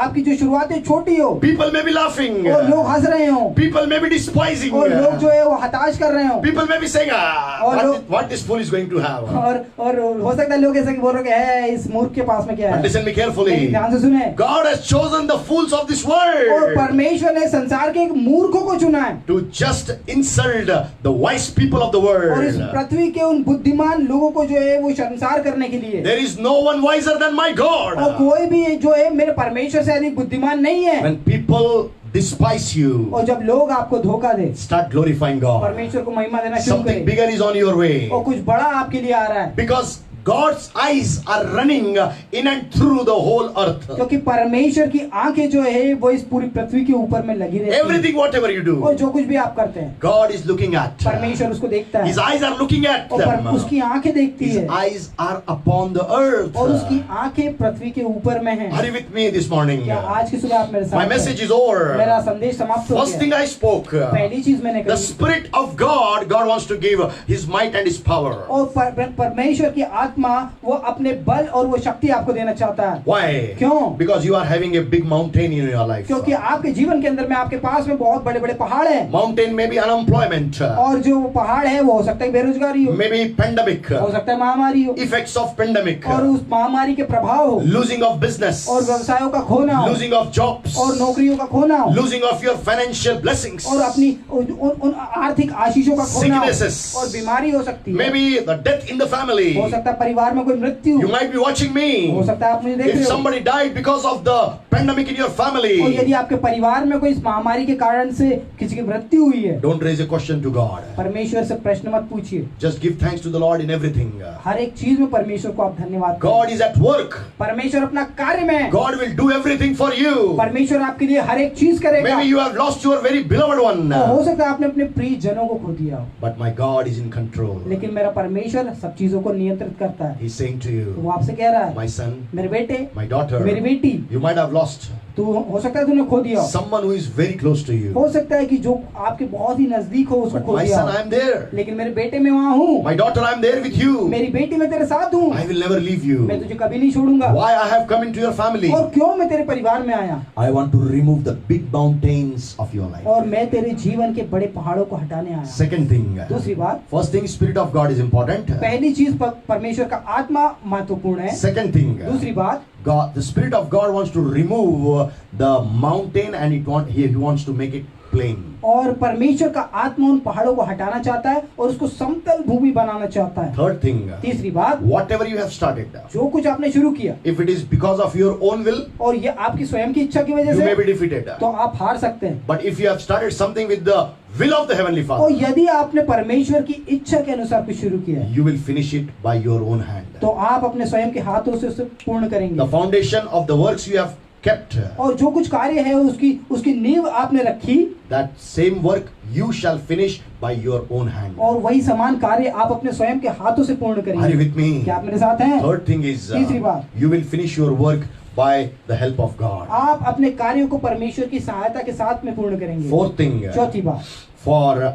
आपकी जो शुरुआतें छोटी हो people may be laughing. और लोग हंस रहे हो People may be despising. और लोग जो है वो हताश कर रहे हो People may be saying, और what this fool is going to have. और हो सकता है लोग ऐसा बोल रहे हैं इस मूर्ख के पास में क्या But है। listen me carefully. लेकिन ध्यान से सुने, God has chosen the fools of this और world परमेश्वर ने संसार के एक मूर्खों को चुना है to just insult the wise people of the और इस world. पृथ्वी के उन बुद्धिमान लोगों को जो है वो शर्मसार करने के लिए। There is no one wiser than my और God. कोई भी जो है मेरे परमेश्वर से अधिक बुद्धिमान नहीं है। When people despise you, और जब लोग आपको धोखा दे, start glorifying God. परमेश्वर को महिमा देना शुरू Something करें bigger is on your way. और कुछ बड़ा आपके लिए आ रहा है, Because God's eyes are running in and through the whole earth. क्योंकि परमेश्वर की आंखें जो है वो इस पूरी पृथ्वी के ऊपर में लगी रहती हैं। Everything, whatever you और do, जो कुछ भी आप करते हैं God is looking at. परमेश्वर उसको देखता His है eyes are looking at और them. उसकी आंखें देखती His है eyes are upon the earth. और उसकी आंखें पृथ्वी के ऊपर में हैं। Are you with me this morning? क्या आज की सुबह आप मेरे My साथ message हैं? is over. मेरा संदेश समाप्त हो First thing गया। I spoke, पहली चीज मैंने the कही Spirit of God wants to give His might and His power. और परमेश्वर की आत्मा वो अपने बल और वो शक्ति आपको देना चाहता है। Why? क्यों? Because you are having a big mountain in your life. क्योंकि आपके जीवन के अंदर में आपके पास में बहुत बड़े बड़े पहाड़ हैं Mountain may be unemployment, और जो वो पहाड़ है वो हो सकता है बेरोजगारी हो, maybe pandemic, हो सकता है महामारी हो effects of pandemic, और उस महामारी के प्रभाव हो losing of business, और व्यवसायों का खोना हो losing of jobs, और नौकरियों का खोना हो losing of your financial blessings, और अपनी उन आर्थिक आशीषों का खोना हो Sicknesses. और बीमारी हो सकती है, maybe the death in the family. हो सकता है परिवार में कोई मृत्यु You might be watching me. हो सकता है आप मुझे देख If रहे हो somebody died because of the pandemic in your और family, यदि आपके परिवार में कोई इस महामारी के कारण से किसी की मृत्यु हुई है, don't raise a question to God. परमेश्वर से प्रश्न मत पूछिए, Just give thanks to the Lord in everything. हर एक चीज में परमेश्वर को आप धन्यवाद करें। God is at work. परमेश्वर अपना कार्य में है। God will do everything for you. परमेश्वर आपके लिए हर एक चीज करेगा। Maybe you have lost your very beloved one, और हो सकता है आपने अपने प्रिय जनों को खो दिया हो, but my God is in control. लेकिन मेरा परमेश्वर सब चीजों को नियंत्रित करता है। He's saying to तो you, वो आपसे कह रहा है, my son, मेरे बेटे, my daughter, मेरी बेटी, you might have lost तू हो सकता है तूने खो दिया हो, someone who is very close to you. हो सकता है कि जो आपके बहुत ही नजदीक हो उसको But खो my दिया son, हो, I am there. लेकिन मेरे बेटे मैं वहाँ हूँ, My daughter, I am there with you. मेरी बेटी मैं तेरे साथ हूँ, I will never leave you. मैं तुझे कभी नहीं छोड़ूंगा। Why I have come into your family? और क्यों मैं तेरे परिवार में आया, I want to remove the big mountains of your life. और मैं तेरे जीवन के बड़े पहाड़ों को हटाने आया। Second thing, दूसरी बात, first thing, Spirit of God is important. पहली चीज परमेश्वर का आत्मा महत्वपूर्ण है। Second thing, दूसरी बात, God, the Spirit of God wants to remove the mountain and he wants to make it plain. और परमेश्वर का आत्मा उन पहाड़ों को हटाना चाहता है और उसको समतल भूमि बनाना चाहता है। Third thing, तीसरी बात, whatever you have started, जो कुछ आपने शुरू किया if it is because of your own will, और ये आपकी स्वयं की इच्छा की वजह you may से, be defeated. तो आप हार सकते हैं। But if you have started something with the will of the Heavenly और Father, यदि आपने परमेश्वर की इच्छा के अनुसार कुछ शुरू किया है, you will finish it by your own hand. तो आप अपने स्वयं के हाथों से उसे पूर्ण The करेंगे। foundation of the works you have kept, और जो कुछ कार्य है उसकी नींव आपने रखी, that same work you shall finish by your own hand. और वही समान कार्य आप अपने स्वयं के हाथों से पूर्ण Are you करेंगे। with me? क्या आप मेरे साथ हैं? Third thing is, तीसरी बात, you will finish your work by the help of God. आप अपने कार्यों को परमेश्वर की सहायता के साथ में पूर्ण करेंगे। Fourth thing, चौथी बात, for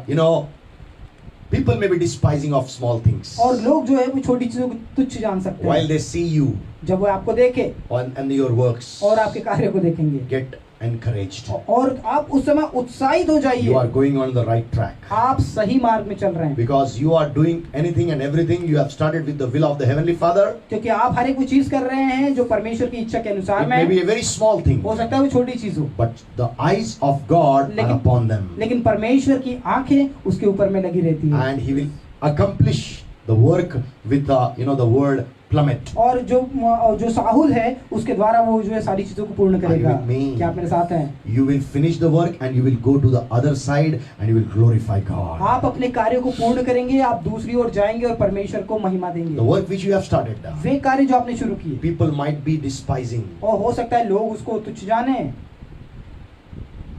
people may be despising of small things और लोग जो है वो छोटी चीजों को तुच्छ जान सकते while हैं, they see you जब वो आपको देखे and your works. और आपके कार्य को देखेंगे, Get encouraged. और आप उस समय उत्साहित हो You are जाइए, going on the right track. आप सही मार्ग में चल रहे हैं, Because you are doing anything and everything you have started with the will of the Heavenly Father. क्योंकि आप हर एक वो चीज कर रहे हैं जो परमेश्वर की इच्छा के अनुसार It में may be है। a very small thing, हो सकता है वो छोटी चीज हो, but the eyes of God are लेकिन- upon them. लेकिन परमेश्वर की आंखें उसके ऊपर में लगी रहती है। And He will accomplish the work with the word plummet. और जो साहुल है उसके द्वारा वो जो है सारी चीजों को पूर्ण करेगा। Are you with me? क्या आप मेरे साथ हैं? You will finish the work and you will go to the other side and you will glorify God. आप अपने कार्यों को पूर्ण करेंगे, आप दूसरी ओर जाएंगे और परमेश्वर को महिमा The देंगे। work which you have started, वे कार्य जो आपने शुरू किए, people might be despising. और हो सकता है लोग उसको तुच्छ जाने,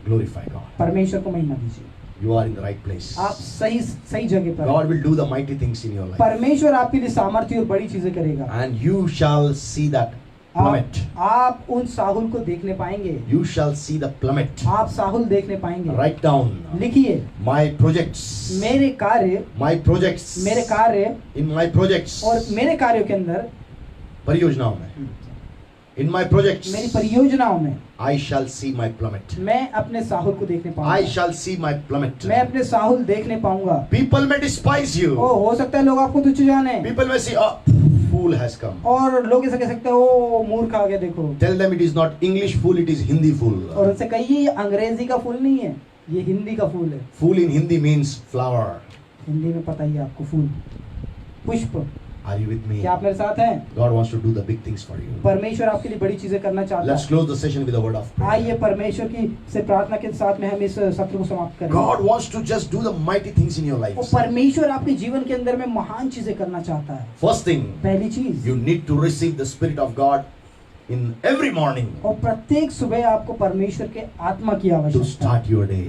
Glorify God. परमेश्वर को महिमा दीजिए। You are in the right place. आप सही जगह पर हैं। God will do the mighty things in your life. परमेश्वर आपके लिए सामर्थ्य और बड़ी चीजें करेगा। And you shall see that plummet. आप उन साहुल को देखने पाएंगे, You shall see the plummet. आप साहुल देखने पाएंगे। Write down लिखिए, my projects. मेरे कार्य, My projects. मेरे कार्य In my projects. और मेरे कार्यों के अंदर, परियोजनाओं में. In my projects. मेरी परियोजनाओं में I shall see my plummet. मैं अपने साहुल को देखने I पाऊंगा, shall see my plummet. मैं अपने साहुल देखने पाऊंगा। People may despise you. ओ हो सकता है लोग आपको तुच्छ जाने, People may say, oh, fool has come. और लोग ऐसा कह सकते हैं, ओ मूर्ख आ गया देखो, Tell them it is not English fool, it is Hindi fool. और उनसे कहिए ये अंग्रेजी का फूल नहीं है, ये हिंदी का फूल है। Fool in Hindi means flower. Hindi में पता ही है आपको, फूल, पुष्प। Are you with me? क्या आप मेरे साथ हैं? God wants to do the big things for you. परमेश्वर आपके लिए बड़ी चीजें करना चाहता Let's है। close the session with a word of prayer. आइए परमेश्वर की से प्रार्थना के साथ में हम इस सत्र को समाप्त करें। God wants to just do the mighty things in your और lives. परमेश्वर आपके जीवन के अंदर में महान चीजें करना चाहता है। First thing, पहली चीज, you need to receive the Spirit of God in every morning और प्रत्येक सुबह आपको परमेश्वर के आत्मा की to आवश्यकता है। start your day.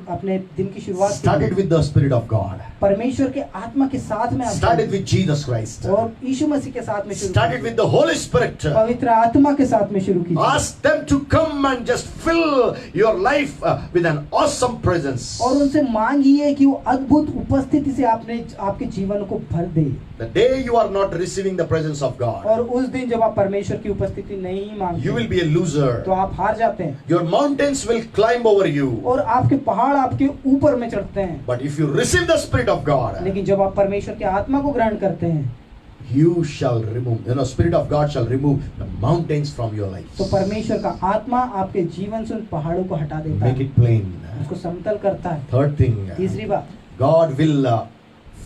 अपने दिन की शुरुआत के Start लिए it with the Spirit of God. परमेश्वर के आत्मा के साथ में आप Start it with Jesus Christ. और यीशु मसीह के साथ में शुरू Start it कीजिए। with the Holy Spirit. पवित्र आत्मा के साथ में शुरू कीजिए Ask them to come and just fill your life with an awesome presence. और उनसे मांगिए कि वो अद्भुत उपस्थिति से आपके जीवन को भर दे। The day you are not receiving the presence of God, और उस दिन जब आप परमेश्वर की उपस्थिति नहीं मांगते you will be a loser. तो आप हार जाते हैं, Your mountains will climb over you. और आपके पहाड़ आपके ऊपर में चढ़ते हैं। But if you receive the Spirit of God, लेकिन जब आप परमेश्वर के आत्मा को ग्रहण करते हैं you shall remove, Spirit of God shall remove the mountains from your life. तो परमेश्वर का आत्मा आपके जीवन से उन पहाड़ों को हटा देता Make है, it plain. उसको समतल करता है। Third thing, तीसरी बात, God will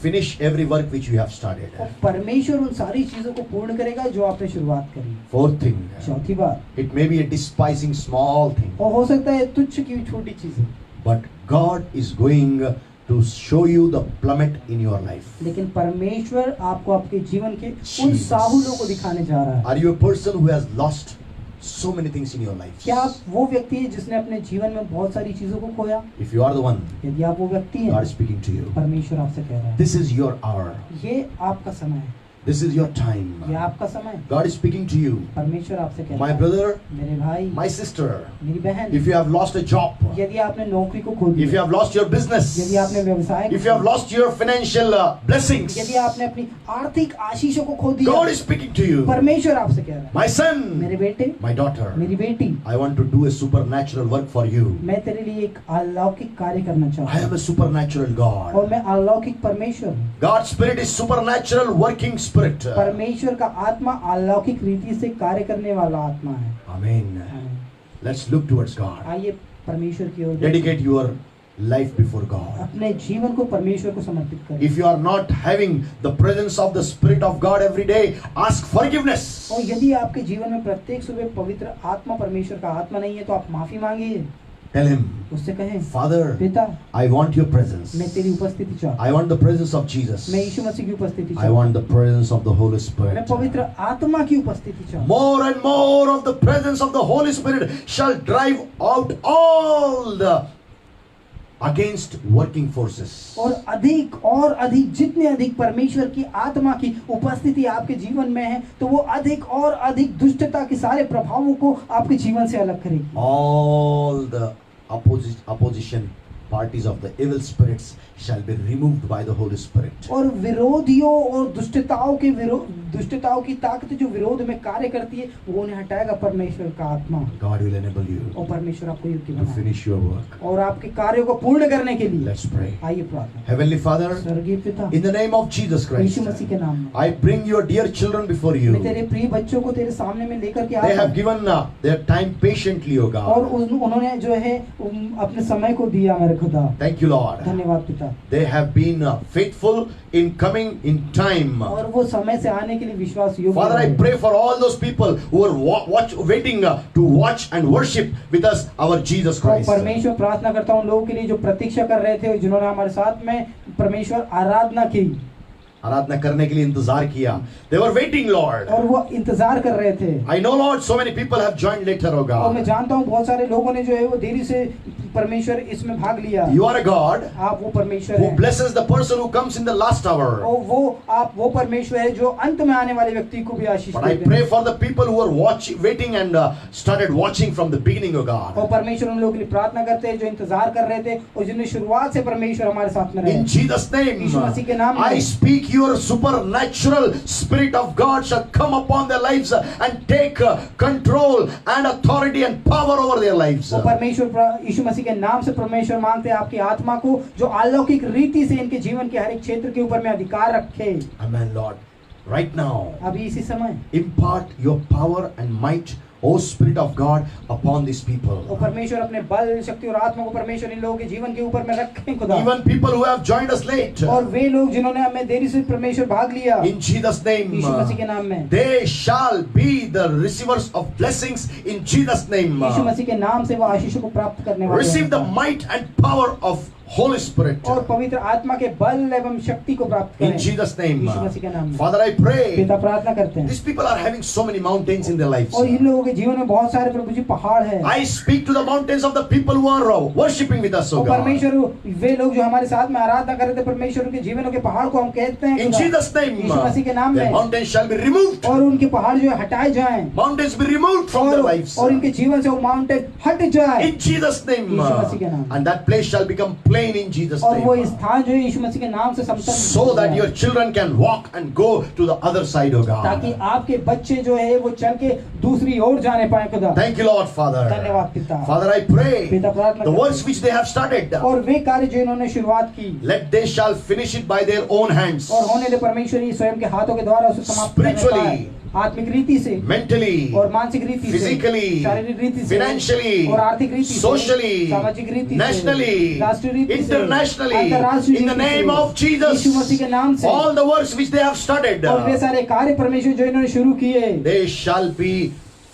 finish every work which you have started. और परमेश्वर उन सारी चीजों को पूर्ण करेगा जो आपने शुरुआत करी। Fourth thing, चौथी बात, it may be a despising small thing, और हो सकता है तुच्छ की छोटी चीज, but God is going to show you the plummet in your life. लेकिन परमेश्वर आपको आपके जीवन के उन Jesus. साहुलों को दिखाने जा रहा है। Are you a person who has lost so many things in your life? क्या आप वो व्यक्ति है जिसने अपने जीवन में बहुत सारी चीजों को खोया? If you are the one, यदि आप वो व्यक्ति God हैं, is speaking to you. परमेश्वर आपसे कह रहा है, This is your hour. ये आपका समय है, This is your ये time. आपका समय है। God is speaking to you. परमेश्वर आपसे कह My रहा है, brother, मेरे भाई, my sister, मेरी बहन, if you have lost a job, यदि आपने नौकरी को खो if you दिया, have lost your business, यदि आपने व्यवसाय को if you have lost your financial blessings, यदि आपने अपनी आर्थिक आशीषों को खो दिया, God is speaking to you. परमेश्वर आपसे कह रहा है, My मेरे son, बेटे, my daughter, मेरी बेटी, I want to do a supernatural work for you. मैं तेरे लिए एक अलौकिक कार्य करना चाहता I am हूँ, a supernatural और God. मैं अलौकिक परमेश्वर हूँ। God's spirit is supernatural working spirit. परमेश्वर का आत्मा अलौकिक रीति से कार्य करने वाला आत्मा है। Amen. Let's look towards God. आइए परमेश्वर की ओर Dedicate your life before God. अपने जीवन को परमेश्वर को समर्पित करें। If you are not having the presence of the Spirit of God every day, ask forgiveness. और यदि आपके जीवन में प्रत्येक सुबह पवित्र आत्मा परमेश्वर का आत्मा नहीं है तो आप माफी मांगिए, Tell Him, उससे कहें, Father, पिता I want your presence. मैं तेरी उपस्थिति चाहता I want the presence of Jesus. हूं, मैं यीशु मसीह की उपस्थिति I चाहता हूं, want the presence of the Holy मैं Spirit. पवित्र आत्मा की उपस्थिति चाहता हूं। More and more of the presence of the Holy Spirit shall drive out all the against working forces. और अधिक जितने अधिक परमेश्वर की आत्मा की उपस्थिति आपके जीवन में है तो वो अधिक और अधिक दुष्टता के सारे प्रभावों को आपके जीवन से अलग करेगी। All the opposition parties of the evil spirits shall be removed by the Holy Spirit. और विरोधियों और दुष्टताओं की ताकत जो विरोध में कार्य करती है वो उन्हें हटाएगा परमेश्वर का आत्मा, God will enable you और परमेश्वर आपको योग्य to बनाएगा finish your work. और आपके कार्यों को पूर्ण करने के लिए। Let's pray. आइए प्रार्थना। Heavenly Father, स्वर्गीय पिता, in the name of Jesus Christ, यीशु मसीह के नाम में I bring your dear children before मैं you. तेरे प्रिय बच्चों को तेरे सामने में लेकर के They आता have हूं given their time patiently, O और God. उन्होंने जो है अपने समय को दिया मेरे खुदा। Thank you, Lord. धन्यवाद पिता। They have been faithful in coming in time. और वो समय से आने के लिए विश्वास योग्य Father, I रहे। pray for all those people who are waiting to watch and worship with us, our Jesus और Christ. परमेश्वर प्रार्थना करता हूँ लोगों के लिए जो प्रतीक्षा कर रहे थे और जिन्होंने हमारे साथ में परमेश्वर आराधना की, आराधना करने के लिए इंतजार किया. They were waiting, Lord. और वो इंतजार कर रहे थे। I know, Lord, so many people have joined later, O और मैं God. जानता हूँ बहुत सारे लोगों ने जो है वो देरी से परमेश्वर इसमें भाग लिया। You are a God आप वो परमेश्वर who हैं blesses the person who comes in the last hour. और आप वो परमेश्वर है जो अंत में आने वाले व्यक्ति को भी आशीष But I देते pray हैं। for the people who are waiting and started watching from the beginning, O और God. परमेश्वर उन लोगों के लिए प्रार्थना करते हैं जो इंतजार कर रहे थे और जिन्हें शुरुआत से परमेश्वर हमारे साथ में रहे। In Jesus' name, यीशु मसीह के नाम में I speak your supernatural Spirit of God shall come upon their lives and take control and authority and power over their lives. और परमेश्वर यीशु मसीह के नाम से परमेश्वर मांगते हैं आपकी आत्मा को जो अलौकिक रीति से इनके जीवन के हर एक क्षेत्र के ऊपर में अधिकार रखे। Amen, Lord. Right now, अभी इसी समय impart your power and might, O Spirit of God, upon these और people. परमेश्वर अपने बल शक्ति और आत्मा को परमेश्वर इन लोगों के जीवन के ऊपर में रखें खुदा। Even people who have joined us late, और वे लोग जिन्होंने हमें देरी से परमेश्वर भाग लिया in Jesus' name, यीशु मसीह के नाम में, they shall be the receivers of blessings in Jesus' name. यीशु मसीह के नाम से वो आशीषों को प्राप्त करने वाले Receive the हैं might and power of Holy Spirit. और पवित्र आत्मा के बल एवं शक्ति को प्राप्त In करें Jesus' name. यीशु मसीह के नाम में। Father, I pray. पिता प्रार्थना करते हैं These people are having so many mountains in their lives. और इन लोगों के जीवन में बहुत सारे प्रभु जी पहाड़ है I speak to the mountains of the people who are worshipping with us, O और God. परमेश्वर वे लोग जो हमारे साथ में आराधना कर रहे थे परमेश्वर के जीवनों के पहाड़ को हम कहते हैं In खुदा। Jesus' name, यीशु मसीह के नाम the में mountains shall be removed. और उनके पहाड़ जो है हटाए जाएं Mountains be removed from their lives. और इनके जीवन से वो माउंटेन हट जाए In Jesus' name. यीशु मसीह के नाम। And that place shall become plain in Jesus' और वो name. स्थान जो है यीशु मसीह के नाम से समतल So that your children can walk and go to the other side, O ताकि God. आपके बच्चे जो है वो चल के दूसरी ओर जाने पाए खुदा। Thank you, Lord, Father. धन्यवाद पिता। Father, I pray पिता प्रार्थना the करते works हैं। which they have started, और वे कार्य जो इन्होंने शुरुआत की let they shall finish it by their own hands. और होने दे परमेश्वर ही स्वयं के हाथों के द्वारा उसे समाप्त करने Spiritually, पाए आत्मिक रीति से Mentally, और मानसिक रीति से physically, शारीरिक रीति से financially, और आर्थिक रीति से socially, सामाजिक रीति से nationally, राष्ट्रीय रीति से internationally, अंतर्राष्ट्रीय in the रीति से, name of Jesus, यीशु मसीह के नाम से all the works which they have started, और वे सारे कार्य परमेश्वर जो इन्होंने शुरू किए they shall be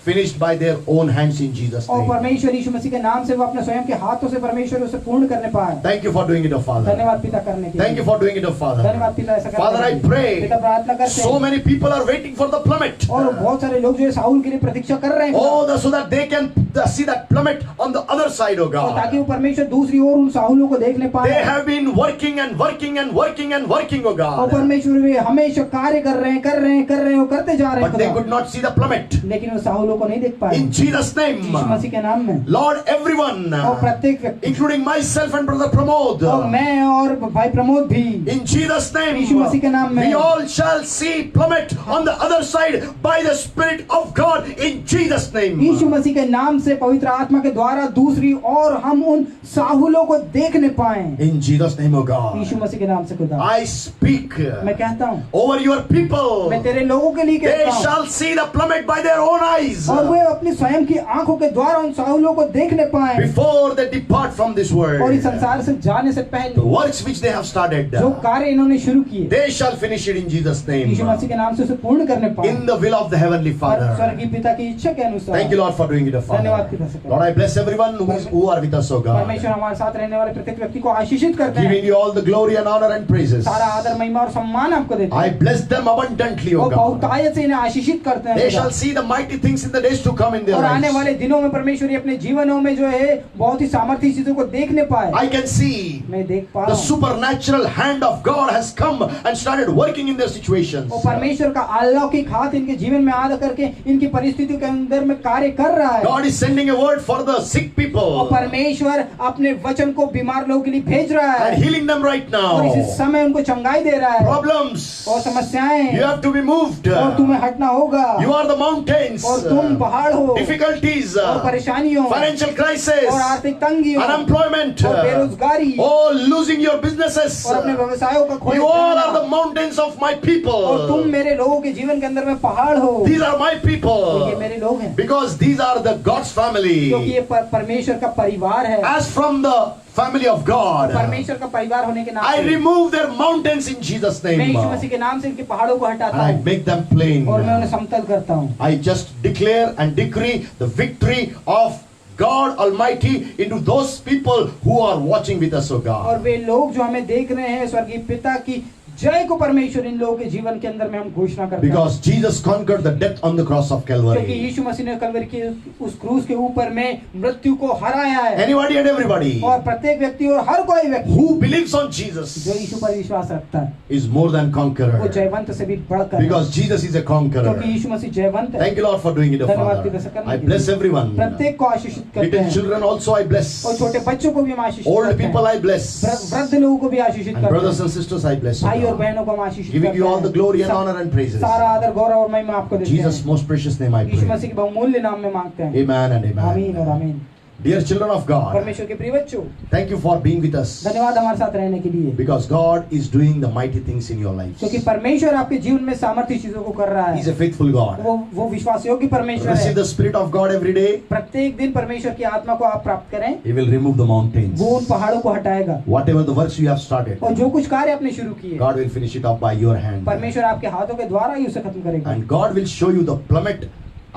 finished by their own hands in Jesus' और name. परमेश्वर यीशु मसीह के नाम से वो अपने स्वयं के हाथों से परमेश्वर उसे पूर्ण करने पाए। Thank you for doing it, O Father. धन्यवाद पिता करने के Thank you लिए। for doing it, O Father. धन्यवाद पिता ऐसा करने Father, के I लिए। pray. पिता प्रार्थना करते So हैं many people are waiting for the plummet. और बहुत सारे लोग जो है साउल के लिए प्रतीक्षा कर रहे हैं Oh, so that they can see that plummet on the other side, O और ताकि God. वो परमेश्वर दूसरी ओर उन साहुलों को देखने They पाए have been working and working and working and working, O और God. परमेश्वर वे हमेशा कार्य कर रहे हैं और करते जा रहे But they हैं could not see the plummet. लेकिन वो साहुलों को नहीं देख पाए In Jesus' name, यीशु मसीह के नाम में Lord, everyone, और प्रत्येक व्यक्ति including myself and Brother Pramod, और मैं और भाई प्रमोद भी in Jesus' name, यीशु मसीह के नाम में we all shall see plummet on the other side by the Spirit of God in Jesus' name. यीशु मसीह के नाम से पवित्र आत्मा के द्वारा दूसरी और हम उन साहुलों को देखने पाएं। In Jesus' name, O God. यीशु मसीह के नाम से खुदा I speak मैं कहता हूँ over your people. मैं तेरे लोगों के लिए They कहता हूँ shall see the plummet by their own eyes और वे अपनी स्वयं की आंखों के द्वारा उन साहुलों को देखने पाएं before they depart from this और world. इस संसार से जाने से The पहले works which they have started, जो कार्य इन्होंने शुरू किए they shall finish it in Jesus' name. यीशु मसीह के नाम से उसे पूर्ण करने पाएं In the will of the Heavenly और Father. स्वर्गीय पिता की इच्छा के अनुसार। Thank you, Lord, for doing it, धन्यवाद Father. पिता से Lord, I bless everyone who are with us, O God. परमेश्वर हमारे साथ रहने वाले प्रत्येक व्यक्ति को आशीषित करते हैं। Giving you all the glory and honor and praises. सारा आदर महिमा और सम्मान आपको देते I हैं bless them abundantly, O और God. बहुतायत से इन्हें आशीषित करते हैं They खुदा। shall see the mighty things in the days to come in their और आने lives. वाले दिनों में परमेश्वर ये अपने जीवनों में जो है बहुत ही सामर्थ्य चीजों को देखने पाए। I can see मैं देख पा the रहा हूँ supernatural hand of God has come and started working in their situations. और परमेश्वर का अलौकिक हाथ इनके जीवन में आ करके इनकी परिस्थितियों के अंदर में कार्य कर रहा है God is sending a word for the sick और people परमेश्वर अपने वचन को बीमार लोगों के लिए भेज रहा है and healing them right और now. इस समय उनको चंगाई दे रहा है Problems, और समस्याएं you have to be moved. और तुम्हें हटना होगा You are the mountains. और तुम पहाड़ हो Difficulties, और परेशानियों financial crisis, और आर्थिक तंगियों unemployment, और बेरोजगारी oh, losing your businesses. और अपने व्यवसायों का खोने You all are जाना। the mountains of my और तुम people. मेरे लोगों के जीवन के अंदर में पहाड़ हो These are my और ये people. मेरे लोग हैं Because these are the God's family. क्योंकि ये परमेश्वर का परिवार है As from the family of God, परमेश्वर का परिवार होने के नाम I से remove their mountains in Jesus' मैं name. यीशु मसीह के नाम से इनके पहाड़ों को And हटाता I हूँ make them plain. और मैं उन्हें समतल करता हूँ I just declare and decree the victory of God Almighty into those people who are watching with us, O और God. वे लोग जो हमें देख रहे हैं स्वर्गीय पिता की जय को परमेश्वर इन लोगों के जीवन के अंदर में हम घोषणा करते हैं Because Jesus conquered the death on the cross of क्योंकि Calvary. यीशु मसीह ने कलवरी की उस क्रूस के ऊपर में मृत्यु को हराया है Anybody and everybody और प्रत्येक व्यक्ति और हर कोई व्यक्ति who believes on Jesus जो यीशु पर विश्वास रखता है is more than वो conqueror. जयवंत से भी बढ़कर है Because Jesus is a conqueror. क्योंकि यीशु मसीह जयवंत है Thank you, Lord, for doing it, O धन्यवाद Father. पिता से करने I के bless लिए। everyone. प्रत्येक को आशीषित करते Little हैं children also I bless. और छोटे बच्चों को भी हम आशीषित Old करते people हैं I bless. वृद्ध लोगों को भी आशीषित And करते brothers हैं and sisters I bless. O भाई और God. बहनों को हम आशीषित Giving करते you all the हैं glory and honor and praises. सारा आदर गौरव और महिमा आपको देते Jesus' हैं most precious name I Yeshu pray. मसीह के बहुमूल्य नाम में मांगते हैं Amen and आमीन और amen. आमीन Dear children of God, परमेश्वर के प्रिय बच्चों thank you for being with us. धन्यवाद हमारे साथ रहने के लिए Because God is doing the mighty things in your lives. क्योंकि परमेश्वर आपके जीवन में सामर्थ्य चीजों को कर रहा He's है a faithful God. वो विश्वास योग्य परमेश्वर Receive है the Spirit of God every day. प्रत्येक दिन परमेश्वर की आत्मा को आप प्राप्त करें He will remove the mountains. वो उन पहाड़ों को हटाएगा Whatever the works you have started, और जो कुछ कार्य आपने शुरू किए God will finish it up by your hand. परमेश्वर आपके हाथों के द्वारा ही उसे खत्म करेगा And God will show you the plummet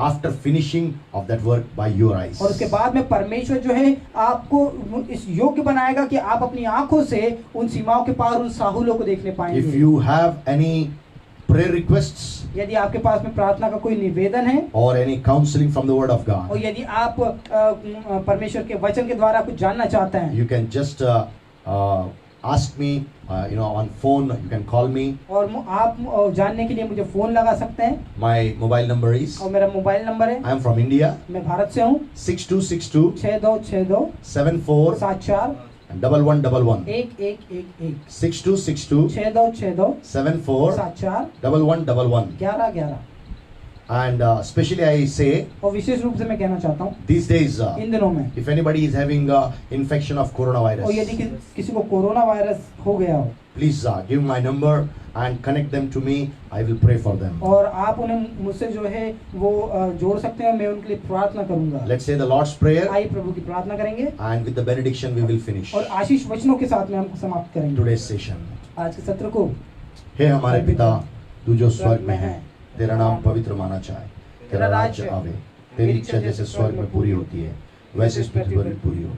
after finishing of that work by your eyes. और उसके बाद में परमेश्वर जो है आपको इस योग्य बनाएगा कि आप अपनी आंखों से उन सीमाओं के पार उन साहुलों को देखने If पाएंगे you have any prayer requests यदि आपके पास में प्रार्थना का कोई निवेदन है or any counseling from the Word of और God, यदि आप परमेश्वर के वचन के द्वारा कुछ जानना चाहते हैं you can just ask me, on phone. You can call me. और आप जानने के लिए मुझे फोन लगा सकते हैं My mobile number is. और मेरा मोबाइल नंबर है I am from India. मैं भारत से हूँ 6262 6262 74 74 1111. 1111 6262 6262 74 74 1111. 1111 And especially I say और विशेष रूप से मैं कहना चाहता हूँ these days, इन दिनों में if anybody is having infection of और coronavirus, यदि किसी को कोरोना वायरस हो गया हो please give my number and connect them to me. I will pray for them. और आप उन्हें मुझसे जो है वो जोड़ सकते हैं मैं उनके लिए प्रार्थना करूंगा Let's say the Lord's Prayer, आइए प्रभु की प्रार्थना करेंगे and with the benediction we will finish और आशीष वचनों के साथ में हम समाप्त करेंगे today's session. आज के सत्र को हे हमारे पिता, तू जो स्वर्ग में है, तेरा नाम पवित्र माना जाए, तेरा राज्य आवे, तेरी इच्छा जैसे स्वर्ग में पूरी होती है वैसे इस पृथ्वी पर भी पूरी हो।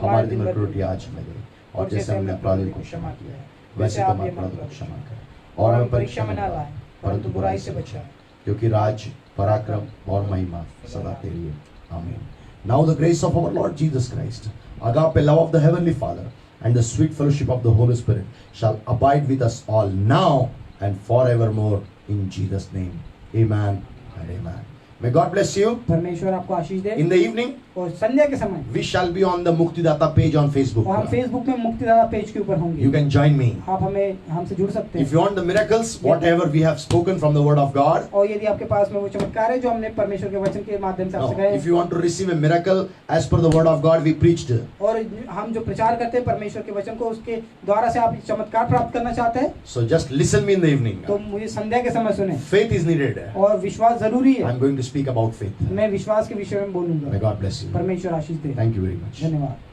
हमारे दिन भर की रोटी आज हमें दे, और जैसे हमने अपराधियों को क्षमा किया है वैसे तुम हमारे अपराधों को क्षमा कर, और हमें परीक्षा में न लाए परंतु बुराई से बचा, क्योंकि राज्य, पराक्रम और महिमा सदा तेरी है। आमीन। Now the grace of our Lord Jesus Christ, agape love of the Heavenly Father, and the sweet fellowship of the Holy Spirit shall abide with us all now and forevermore in Jesus' name. Amen and amen. May God bless you. परमेश्वर आपको आशीष दे। In the evening, और संध्या के समय we shall be on the Muktidata page on Facebook. और हम Facebook में मुक्तिदाता page के ऊपर होंगे। You can join me. आप हमसे जुड़ सकते If हैं। you want the miracles, whatever we have spoken from the Word of God, और यदि आपके पास में वो चमत्कार है जो हमने परमेश्वर के वचन के माध्यम से आपसे कहे if you want to receive a miracle as per the Word of God we preached, और हम जो प्रचार करते हैं परमेश्वर के वचन को उसके द्वारा से आप चमत्कार प्राप्त करना चाहते हैं so just listen me in the evening. तो मुझे संध्या के समय सुने। Faith is needed. और विश्वास जरूरी है। I'm going to speak about faith. मैं विश्वास के विषय में बोलूंगा। May God bless you. परमेश्वर आशीष दे। Thank you very much. धन्यवाद।